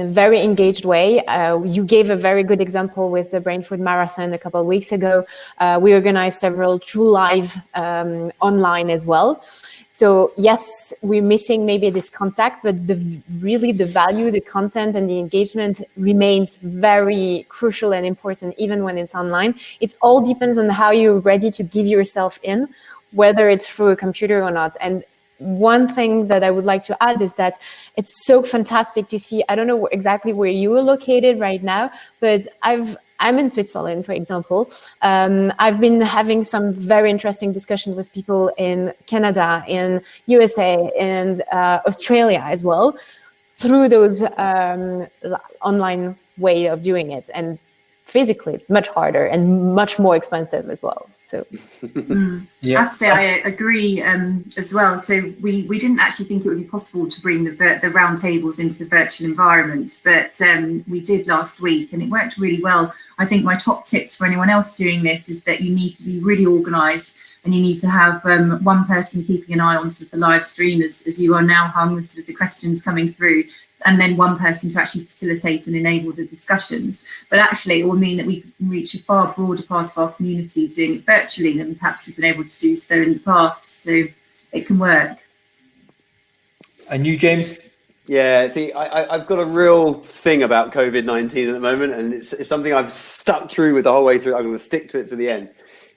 a very engaged way. You gave a very good example with the Brainfood Marathon a couple of weeks ago. We organized several true live online as well. So yes, we're missing maybe this contact, but the value, the content and the engagement remains very crucial and important even when it's online. It all depends on how you're ready to give yourself in, whether it's through a computer or not. And one thing that I would like to add is that it's so fantastic to see, I don't know exactly where you are located right now, but I'm in Switzerland, for example. I've been having some very interesting discussion with people in Canada, in USA, and Australia as well, through those online way of doing it. And physically, it's much harder and much more expensive as well. So, I have to say I agree as well. So we didn't actually think it would be possible to bring the round tables into the virtual environment, but we did last week, and it worked really well. I think my top tips for anyone else doing this is that you need to be really organised, and you need to have one person keeping an eye on sort of the live stream as you are now, Hung, with sort of the questions coming through, and then one person to actually facilitate and enable the discussions. But actually it will mean that we can reach a far broader part of our community doing it virtually than perhaps we've been able to do so in the past. So it can work. And you, James? Yeah, see, I've got a real thing about COVID-19 at the moment, and it's something I've stuck true with the whole way through. I'm going to stick to it to the end.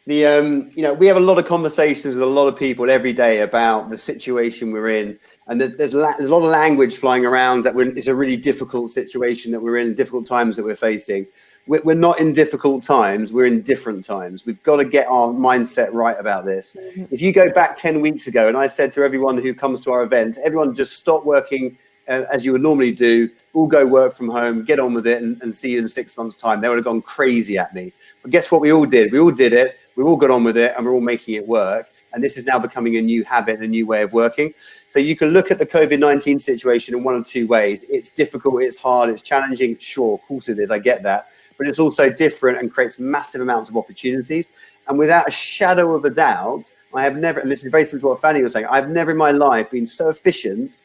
We have a lot of conversations with a lot of people every day about the situation we're in, and there's a lot of language flying around that it's a really difficult situation that we're in, difficult times that we're facing. We're not in difficult times, we're in different times. We've got to get our mindset right about this. If you go back 10 weeks ago, and I said to everyone who comes to our events, everyone just stop working as you would normally do, all go work from home, get on with it, and see you in 6 months' time. They would have gone crazy at me. But guess what we all did? We all did it. We all got on with it, and we're all making it work. And this is now becoming a new habit, a new way of working. So you can look at the COVID-19 situation in one of 2 ways. It's difficult, it's hard, it's challenging. Sure, of course it is, I get that. But it's also different and creates massive amounts of opportunities. And without a shadow of a doubt, I have never, and this is very similar to what Fanny was saying, I've never in my life been so efficient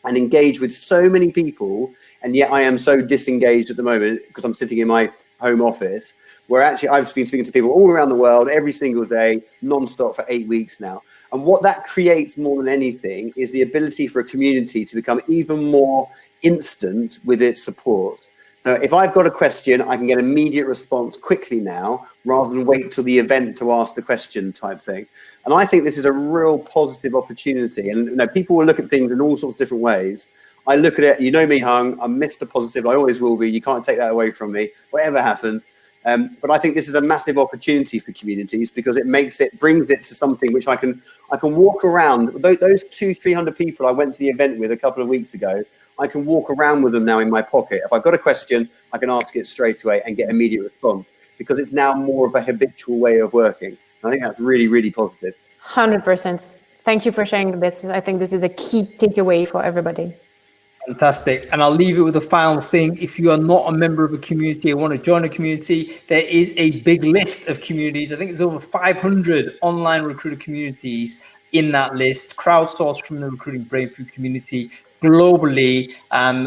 and engaged with so many people, and yet I am so disengaged at the moment because I'm sitting in my home office, where actually I've been speaking to people all around the world every single day, non-stop for 8 weeks now. And what that creates more than anything is the ability for a community to become even more instant with its support. So if I've got a question, I can get immediate response quickly now, rather than wait till the event to ask the question type thing. And I think this is a real positive opportunity. And people will look at things in all sorts of different ways. I look at it, you know me, Hung, I'm Mr. Positive, I always will be. You can't take that away from me, whatever happens. But I think this is a massive opportunity for communities because it brings it to something which I can walk around. Those 200-300 people I went to the event with a couple of weeks ago, I can walk around with them now in my pocket. If I've got a question, I can ask it straight away and get immediate response because it's now more of a habitual way of working. I think that's really, really positive. 100%. Thank you for sharing this. I think this is a key takeaway for everybody. Fantastic. And I'll leave it with a final thing. If you are not a member of a community or want to join a community, there is a big list of communities. I think it's over 500 online recruiter communities in that list, crowdsourced from the Recruiting Brainfood community globally.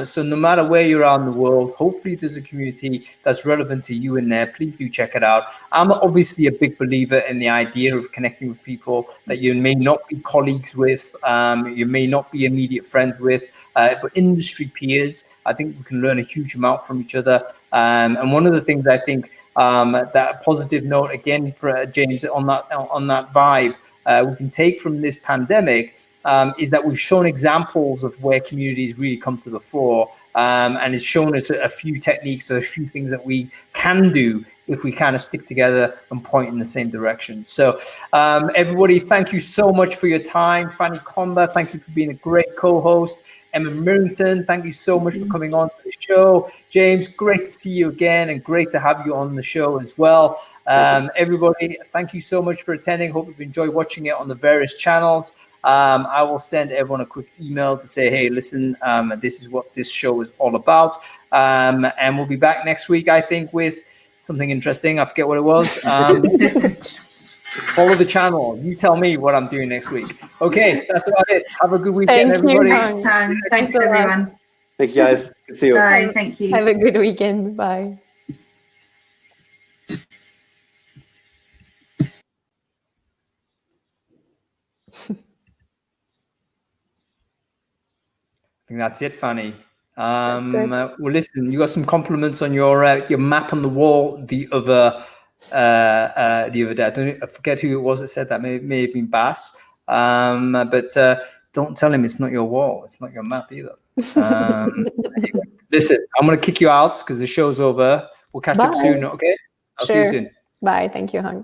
So no matter where you're in the world, hopefully there's a community that's relevant to you in there. Please do check it out. I'm obviously a big believer in the idea of connecting with people that you may not be colleagues with, you may not be immediate friends with, but industry peers. I think we can learn a huge amount from each other. And one of the things I think that positive note again for James on that vibe we can take from this pandemic is that we've shown examples of where communities really come to the fore, and it's shown us a few techniques, a few things that we can do if we kind of stick together and point in the same direction. So everybody, thank you so much for your time. Fanny Comba, thank you for being a great co-host. Emma Mirrington, thank you so much for coming on to the show. James, great to see you again and great to have you on the show as well. Everybody, thank you so much for attending. Hope you've enjoyed watching it on the various channels. I will send everyone a quick email to say, hey, listen, this is what this show is all about. And we'll be back next week, I think, with something interesting. I forget what it was. Follow the channel. You tell me what I'm doing next week. Okay, that's about it. Have a good weekend, everybody. Thanks, everyone. Thank you, guys. Good to see you. Bye. Thank you. Have a good weekend. Bye. I think that's it, Fanny. Well, listen, you got some compliments on your map on the wall the other day. I forget who it was that said that. May have been Bass. But don't tell him it's not your wall. It's not your map either. Anyway, listen, I'm going to kick you out because the show's over. We'll catch up soon. Okay. I'll see you soon. Bye. Thank you, Hung.